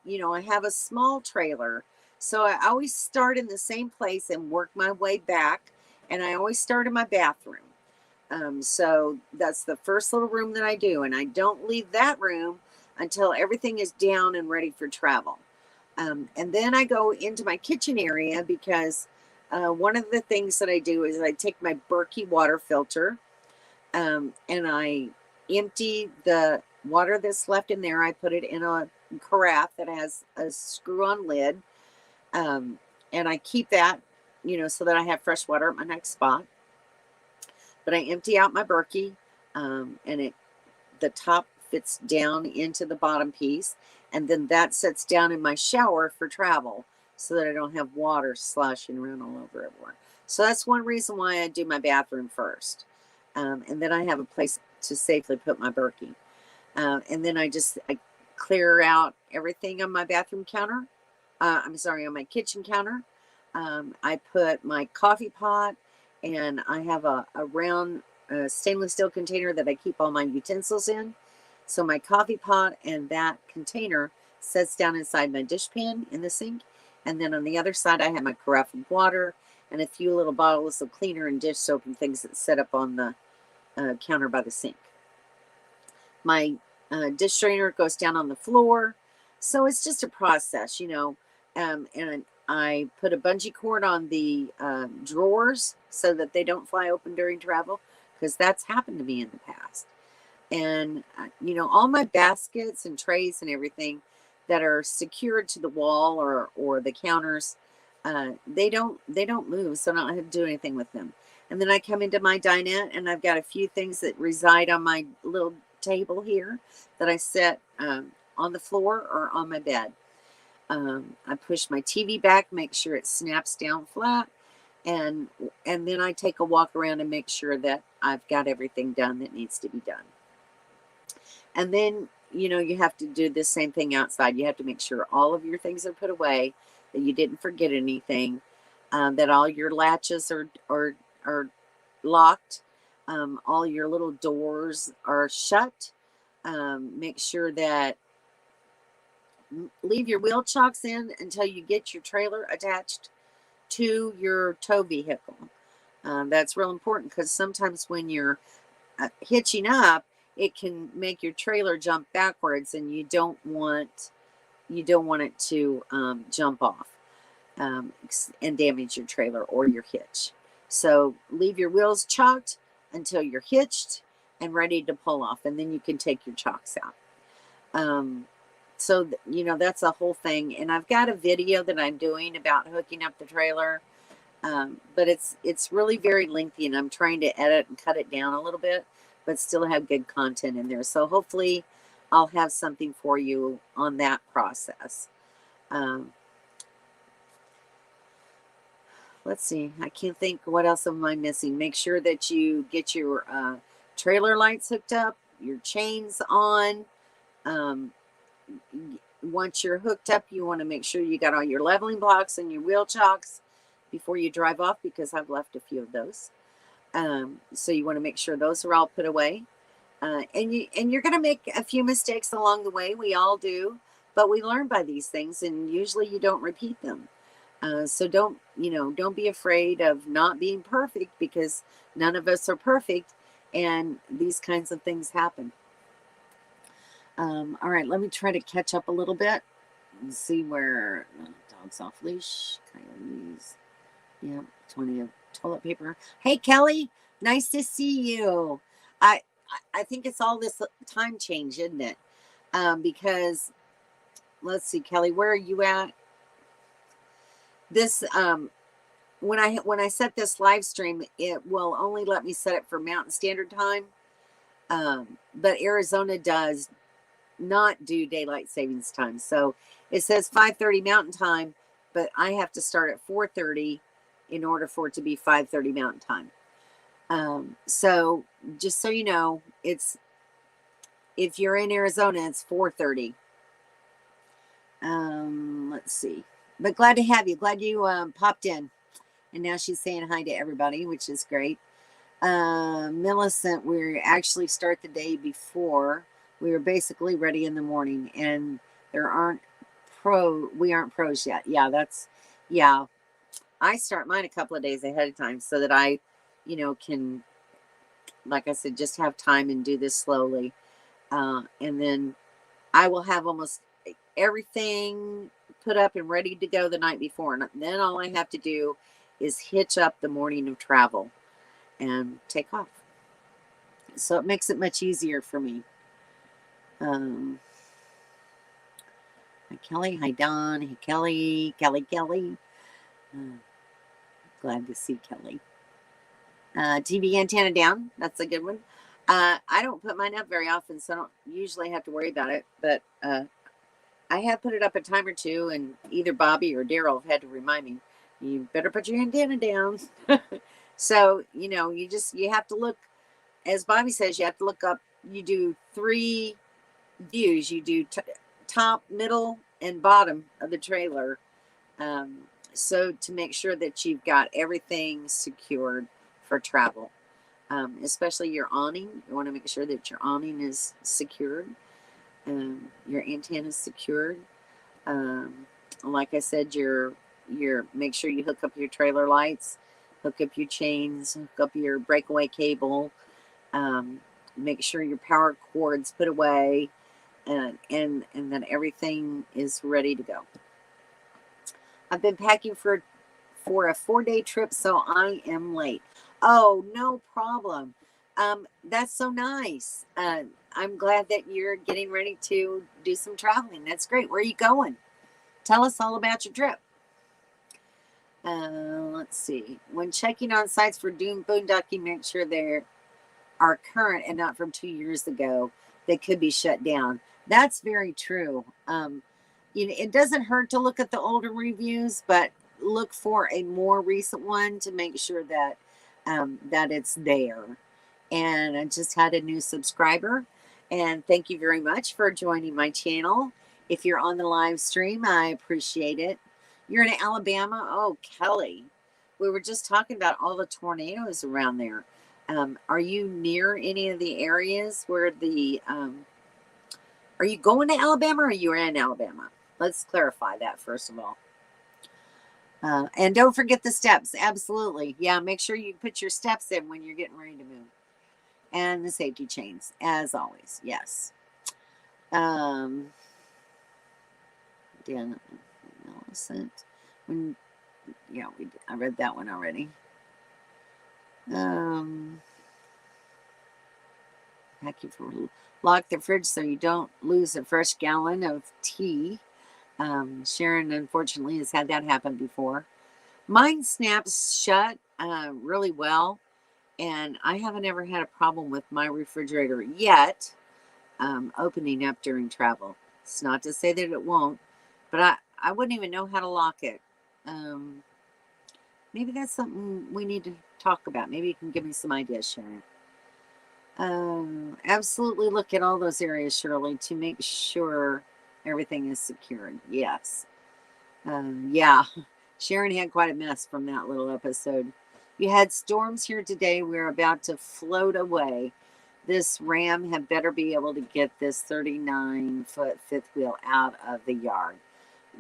Speaker 1: have a small trailer. So I always start in the same place and work my way back. And I always start in my bathroom. So that's the first little room that I do. And I don't leave that room until everything is down and ready for travel. And then I go into my kitchen area because one of the things that I do is I take my Berkey water filter and I empty the water that's left in there. I put it in a carafe that has a screw-on lid. And I keep that, so that I have fresh water at my next spot. But I empty out my Berkey, and the top fits down into the bottom piece, and then that sits down in my shower for travel, so that I don't have water sloshing around all over everywhere. So that's one reason why I do my bathroom first, and then I have a place to safely put my Berkey, and then I clear out everything on my bathroom counter. On my kitchen counter. I put my coffee pot, and I have a round stainless steel container that I keep all my utensils in. So my coffee pot and that container sets down inside my dish pan in the sink. And then on the other side, I have my carafe of water and a few little bottles of cleaner and dish soap and things that set up on the counter by the sink. My dish strainer goes down on the floor. So it's just a process, and I put a bungee cord on the drawers so that they don't fly open during travel, because that's happened to me in the past. And, all my baskets and trays and everything that are secured to the wall or the counters, they don't move, so I don't have to do anything with them. And then I come into my dinette, and I've got a few things that reside on my little table here that I set on the floor or on my bed. I push my TV back, make sure it snaps down flat, and then I take a walk around and make sure that I've got everything done that needs to be done. And then, you have to do the same thing outside. You have to make sure all of your things are put away, that you didn't forget anything, that all your latches are locked, all your little doors are shut. Make sure that leave your wheel chocks in until you get your trailer attached to your tow vehicle. That's real important because sometimes when you're hitching up, it can make your trailer jump backwards, and you don't want it to jump off and damage your trailer or your hitch. So leave your wheels chocked until you're hitched and ready to pull off, and then you can take your chocks out. So that's a whole thing, and I've got a video that I'm doing about hooking up the trailer, but it's really very lengthy, and I'm trying to edit and cut it down a little bit, but still have good content in there. So hopefully I'll have something for you on that process. Let's see. I can't think what else am I missing. Make sure that you get your trailer lights hooked up, your chains on. Once you're hooked up, you want to make sure you got all your leveling blocks and your wheel chocks before you drive off, because I've left a few of those. So you want to make sure those are all put away. And you're going to make a few mistakes along the way. We all do, but we learn by these things, and usually you don't repeat them. So don't be afraid of not being perfect, because none of us are perfect, and these kinds of things happen. All right, let me try to catch up a little bit and see where dog's off leash, coyotes. Yeah, 20 of toilet paper. Hey, Kelly, nice to see you. I think it's all this time change, isn't it? Because let's see, Kelly, where are you at? This when I set this live stream, it will only let me set it for Mountain Standard Time. But Arizona does not do daylight savings time. So it says 5:30 Mountain Time, but I have to start at 4:30 in order for it to be 5:30 Mountain Time. So just so you know, if you're in Arizona, it's 4:30. Let's see. But glad to have you. Glad you popped in. And now she's saying hi to everybody, which is great. Millicent, we actually start the day before. We were basically ready in the morning, and we aren't pros yet. Yeah. I start mine a couple of days ahead of time so that I, can, like I said, just have time and do this slowly. And then I will have almost everything put up and ready to go the night before. And then all I have to do is hitch up the morning of travel and take off. So it makes it much easier for me. Hi, Kelly. Hi, Don. Hey, Kelly. Kelly. Glad to see Kelly. TV antenna down. That's a good one. I don't put mine up very often, so I don't usually have to worry about it. But I have put it up a time or two, and either Bobby or Daryl have had to remind me, you better put your antenna down. So, you have to look, as Bobby says, you have to look up. You do 3 views. You do top, middle, and bottom of the trailer. So to make sure that you've got everything secured for travel, especially your awning. You want to make sure that your awning is secured. Your antenna is secured. Like I said, make sure you hook up your trailer lights, hook up your chains, hook up your breakaway cable. Make sure your power cord's put away, and then everything is ready to go. I've been packing for a 4-day trip, so I am late. Oh, no problem. That's so nice. I'm glad that you're getting ready to do some traveling. That's great. Where are you going? Tell us all about your trip. Let's see. When checking on sites for boondocking, make sure they are current and not from 2 years ago. They could be shut down. That's very true. It doesn't hurt to look at the older reviews, but look for a more recent one to make sure that that it's there. And I just had a new subscriber, And thank you very much for joining my channel. If you're on the live stream, I appreciate it. You're in Alabama? Oh, Kelly. We were just talking about all the tornadoes around there. Are you near any of the areas where the, are you going to Alabama or are you in Alabama? Let's clarify that first of all. And don't forget the steps. Absolutely. Yeah, make sure you put your steps in when you're getting ready to move. And the safety chains, as always. Yes. Dan Millicent. Yeah, I read that one already. Pack you for lock the fridge so you don't lose a fresh gallon of tea. Sharon, unfortunately, has had that happen before. Mine snaps shut really well, and I haven't ever had a problem with my refrigerator yet opening up during travel. It's not to say that it won't, but I wouldn't even know how to lock it. Maybe that's something we need to talk about. Maybe you can give me some ideas, Sharon. Absolutely look at all those areas, Shirley, to make sure everything is secured. Yes. Yeah. Sharon had quite a mess from that little episode. You had storms here today. We're about to float away. This ram had better be able to get this 39-foot fifth wheel out of the yard.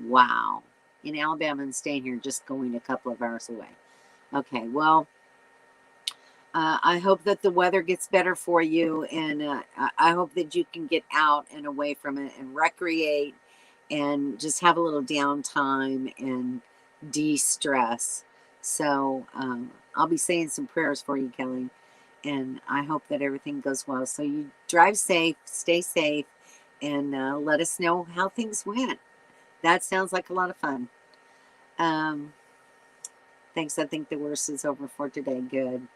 Speaker 1: Wow. In Alabama and staying here, just going a couple of hours away. Okay, well, I hope that the weather gets better for you, and I hope that you can get out and away from it and recreate and just have a little downtime and de-stress. So I'll be saying some prayers for you, Kelly, and I hope that everything goes well. So you drive safe, stay safe, and let us know how things went. That sounds like a lot of fun. Thanks. I think the worst is over for today. Good.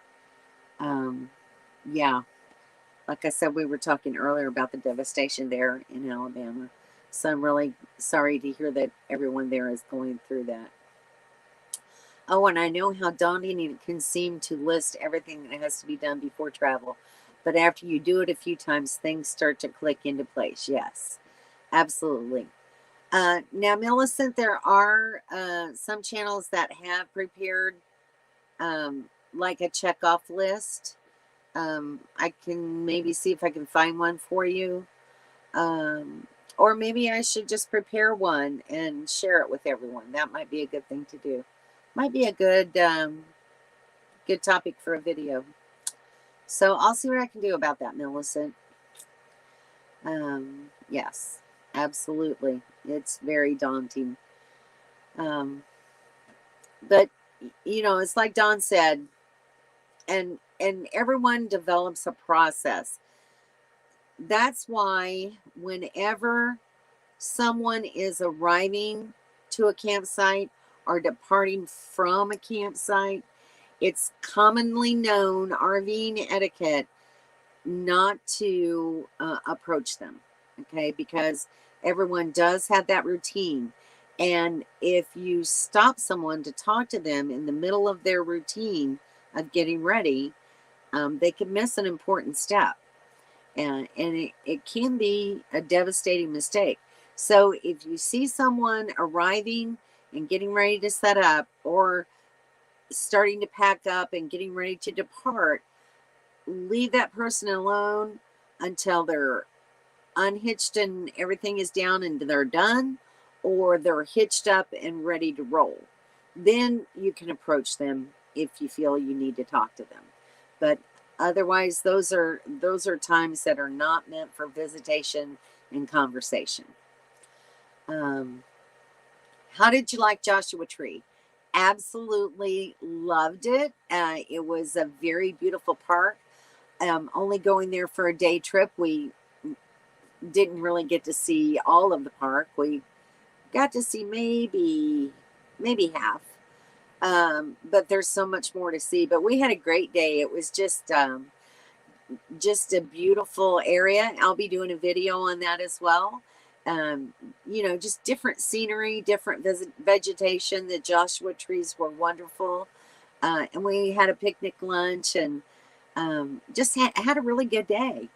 Speaker 1: Yeah, like I said, we were talking earlier about the devastation there in Alabama. So I'm really sorry to hear that everyone there is going through that. Oh, and I know how daunting it can seem to list everything that has to be done before travel. But after you do it a few times, things start to click into place. Yes, absolutely. Now, Millicent, there are some channels that have prepared like a checkoff list. I can maybe see if I can find one for you. Or maybe I should just prepare one and share it with everyone. That might be a good thing to do. Might be a good good topic for a video. So I'll see what I can do about that, Millicent. Yes, absolutely. It's very daunting. But you know, it's like Don said, and everyone develops a process. That's why whenever someone is arriving to a campsite or departing from a campsite, it's commonly known RVing etiquette not to approach them, okay? Because everyone does have that routine. And if you stop someone to talk to them in the middle of their routine of getting ready, they could miss an important step. And it can be a devastating mistake. So if you see someone arriving and getting ready to set up or starting to pack up and getting ready to depart, leave that person alone until they're unhitched and everything is down and they're done, or they're hitched up and ready to roll. Then you can approach them if you feel you need to talk to them. But otherwise, those are times that are not meant for visitation and conversation. How did you like Joshua Tree? Absolutely loved it. It was a very beautiful park. Only going there for a day trip, we didn't really get to see all of the park. We got to see maybe half. But there's so much more to see. But we had a great day. It was just a beautiful area. I'll be doing a video on that as well. You know, just different scenery, different vegetation. The Joshua trees were wonderful. And we had a picnic lunch and just had a really good day.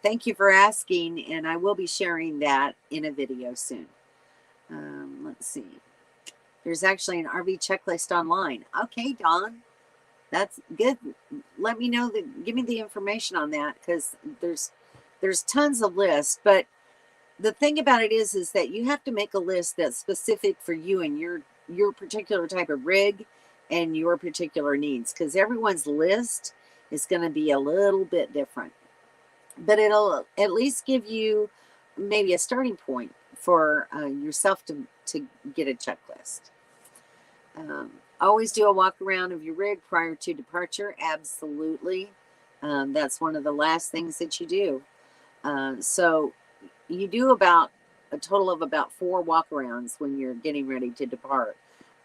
Speaker 1: Thank you for asking, and I will be sharing that in a video soon. Let's see. There's actually an RV checklist online. Okay, Dawn, that's good. Let me know give me the information on that, because there's tons of lists. But the thing about it is that you have to make a list that's specific for you and your particular type of rig and your particular needs, because everyone's list is going to be a little bit different. But it'll at least give you maybe a starting point for yourself to get a checklist. Always do a walk around of your rig prior to departure. Absolutely. That's one of the last things that you do. So you do about a total of about 4 walk arounds when you're getting ready to depart.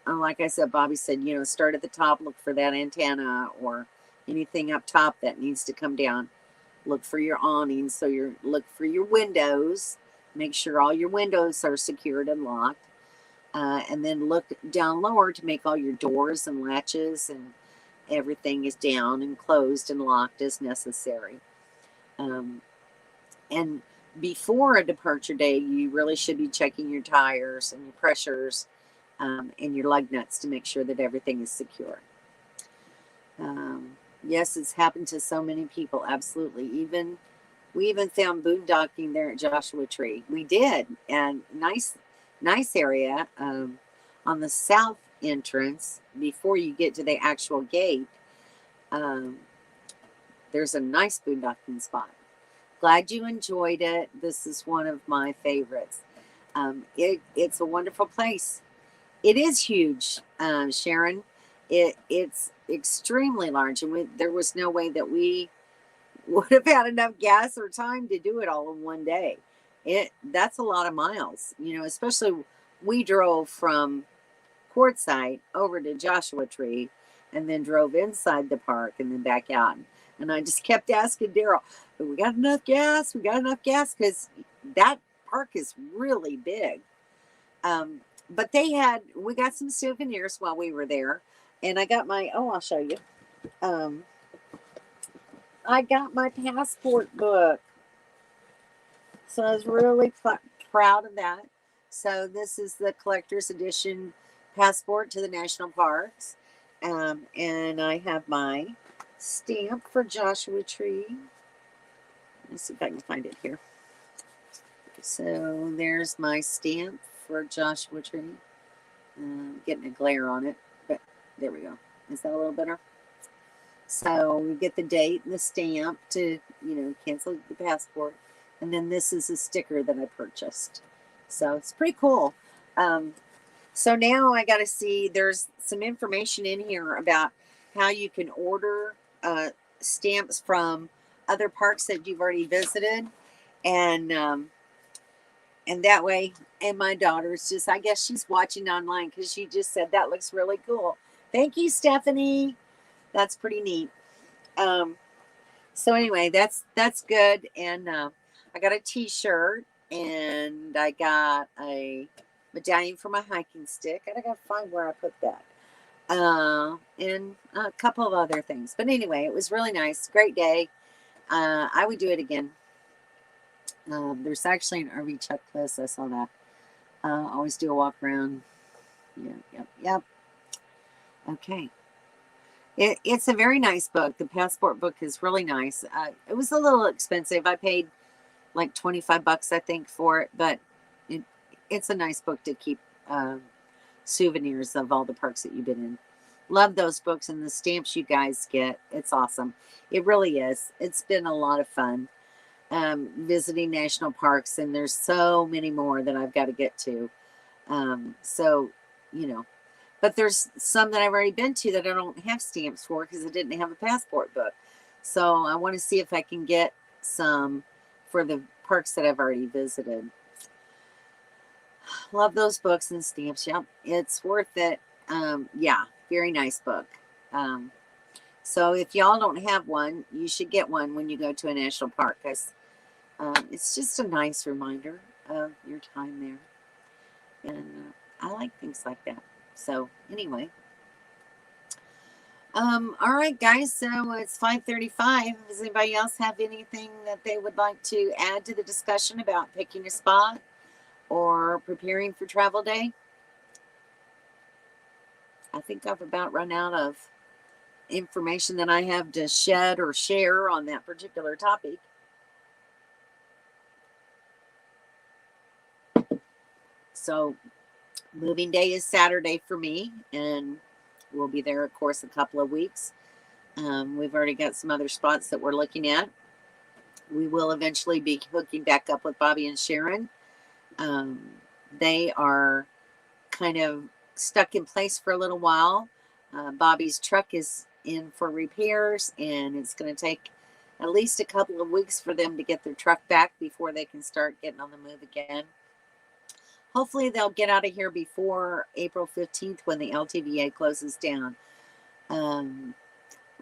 Speaker 1: Like I said, Bobby said, start at the top, look for that antenna or anything up top that needs to come down. Look for your awnings, so look for your windows. Make sure all your windows are secured and locked. And then look down lower to make all your doors and latches and everything is down and closed and locked as necessary. And before a departure day, you really should be checking your tires and your pressures and your lug nuts to make sure that everything is secure. Yes, it's happened to so many people. Absolutely. We even found boondocking there at Joshua Tree. We did, and nice area on the south entrance before you get to the actual gate. There's a nice boondocking spot. Glad you enjoyed it. This is one of my favorites. It's a wonderful place. It is huge, Sharon. It's extremely large, and there was no way that we would have had enough gas or time to do it all in one day. That's a lot of miles, especially we drove from Quartzsite over to Joshua Tree and then drove inside the park and then back out. And I just kept asking Daryl, we got enough gas? We got enough gas? Because that park is really big. But we got some souvenirs while we were there. And I got I'll show you. I got my passport book. So I was really proud of that. So this is the collector's edition passport to the national parks. And I have my stamp for Joshua Tree. Let's see if I can find it here. So there's my stamp for Joshua Tree. Getting a glare on it, but there we go. Is that a little better? So we get the date and the stamp to, cancel the passport. And then this is a sticker that I purchased. So it's pretty cool. So now I got to see, there's some information in here about how you can order stamps from other parks that you've already visited. And that way, and my daughter's I guess she's watching online because she just said, that looks really cool. Thank you, Stephanie. That's pretty neat. So anyway, that's good. And I got a t-shirt and I got a medallion for my hiking stick. And I got to find where I put that. And a couple of other things. But anyway, it was really nice. Great day. I would do it again. There's actually an RV checklist. I saw that. Always do a walk around. Yep. Okay. It's a very nice book. The passport book is really nice. It was a little expensive. I paid like $25, I think, for it, but it's a nice book to keep souvenirs of all the parks that you've been in. Love those books and the stamps you guys get. It's awesome. It really is. It's been a lot of fun visiting national parks, and there's so many more that I've got to get to. But there's some that I've already been to that I don't have stamps for because I didn't have a passport book. So I want to see if I can get some for the parks that I've already visited. Love those books and stamps. Yep, it's worth it. Very nice book. So if y'all don't have one, you should get one when you go to a national park, because it's just a nice reminder of your time there. And I like things like that. So anyway, All right, guys. So it's 5:35. Does anybody else have anything that they would like to add to the discussion about picking a spot or preparing for travel day? I think I've about run out of information that I have to shed or share on that particular topic. So moving day is Saturday for me, and we'll be there, of course, a couple of weeks. We've already got some other spots that we're looking at. We will eventually be hooking back up with Bobby and Sharon. Um, they are kind of stuck in place for a little while. Bobby's truck is in for repairs, and it's going to take at least a couple of weeks for them to get their truck back before they can start getting on the move again. Hopefully, they'll get out of here before April 15th when the LTVA closes down.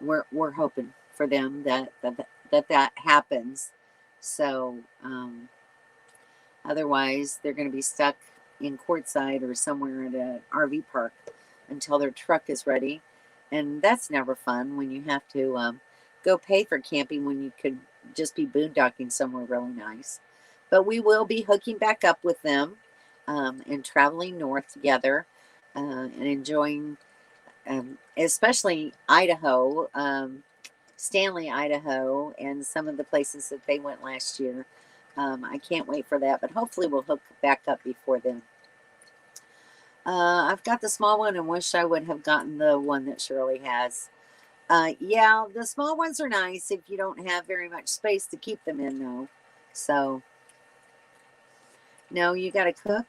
Speaker 1: We're hoping for them that happens. So otherwise, they're going to be stuck in Quartzsite or somewhere at an RV park until their truck is ready, and that's never fun when you have to go pay for camping when you could just be boondocking somewhere really nice. But we will be hooking back up with them and traveling north together and enjoying, especially Idaho, Stanley, Idaho, and some of the places that they went last year. I can't wait for that, but hopefully we'll hook back up before then. I've got the small one and wish I would have gotten the one that Shirley has. Yeah, the small ones are nice if you don't have very much space to keep them in, though. So, no, you got to cook.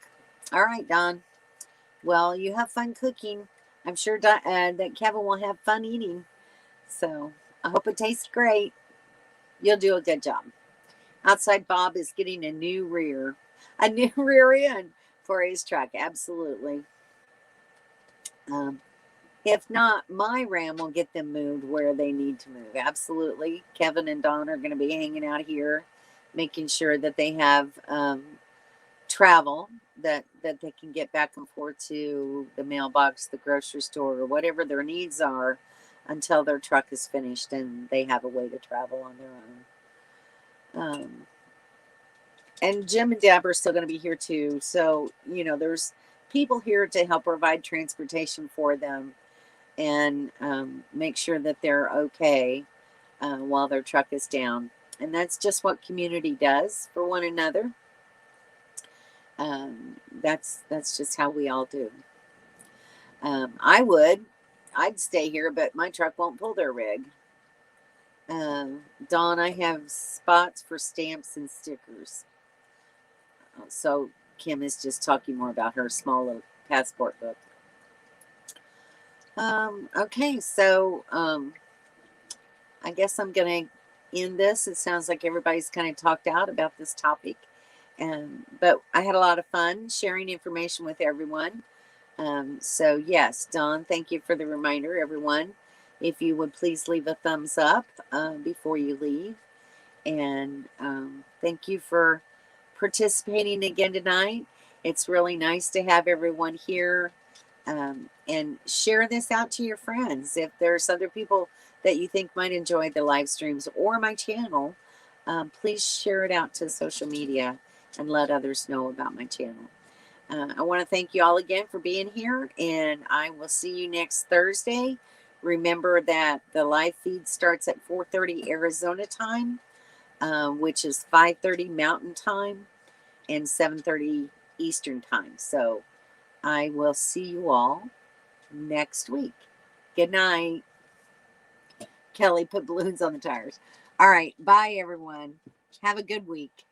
Speaker 1: All right, Don. Well, you have fun cooking. I'm sure that Kevin will have fun eating. So, I hope it tastes great. You'll do a good job. Outside Bob is getting a new rear end for his truck. Absolutely. If not, my Ram will get them moved where they need to move. Absolutely. Kevin and Don are going to be hanging out here, making sure that they have travel, that they can get back and forth to the mailbox, the grocery store, or whatever their needs are until their truck is finished and they have a way to travel on their own. And Jim and Deb are still going to be here too. So, there's people here to help provide transportation for them and make sure that they're okay while their truck is down. And that's just what community does for one another. That's just how we all do. I'd stay here, but my truck won't pull their rig. Dawn, I have spots for stamps and stickers. So Kim is just talking more about her small little passport book. Okay, so I guess I'm going to end this. It sounds like everybody's kind of talked out about this topic. But I had a lot of fun sharing information with everyone. So yes, Dawn, thank you for the reminder, everyone. If you would please leave a thumbs up before you leave. And thank you for participating again tonight. It's really nice to have everyone here. And share this out to your friends. If there's other people that you think might enjoy the live streams or my channel, please share it out to social media and let others know about my channel. I want to thank you all again for being here, and I will see you next Thursday. Remember that the live feed starts at 4:30 Arizona time, which is 5:30 Mountain time and 7:30 Eastern time. So I will see you all next week. Good night. Kelly put balloons on the tires. All right. Bye, everyone. Have a good week.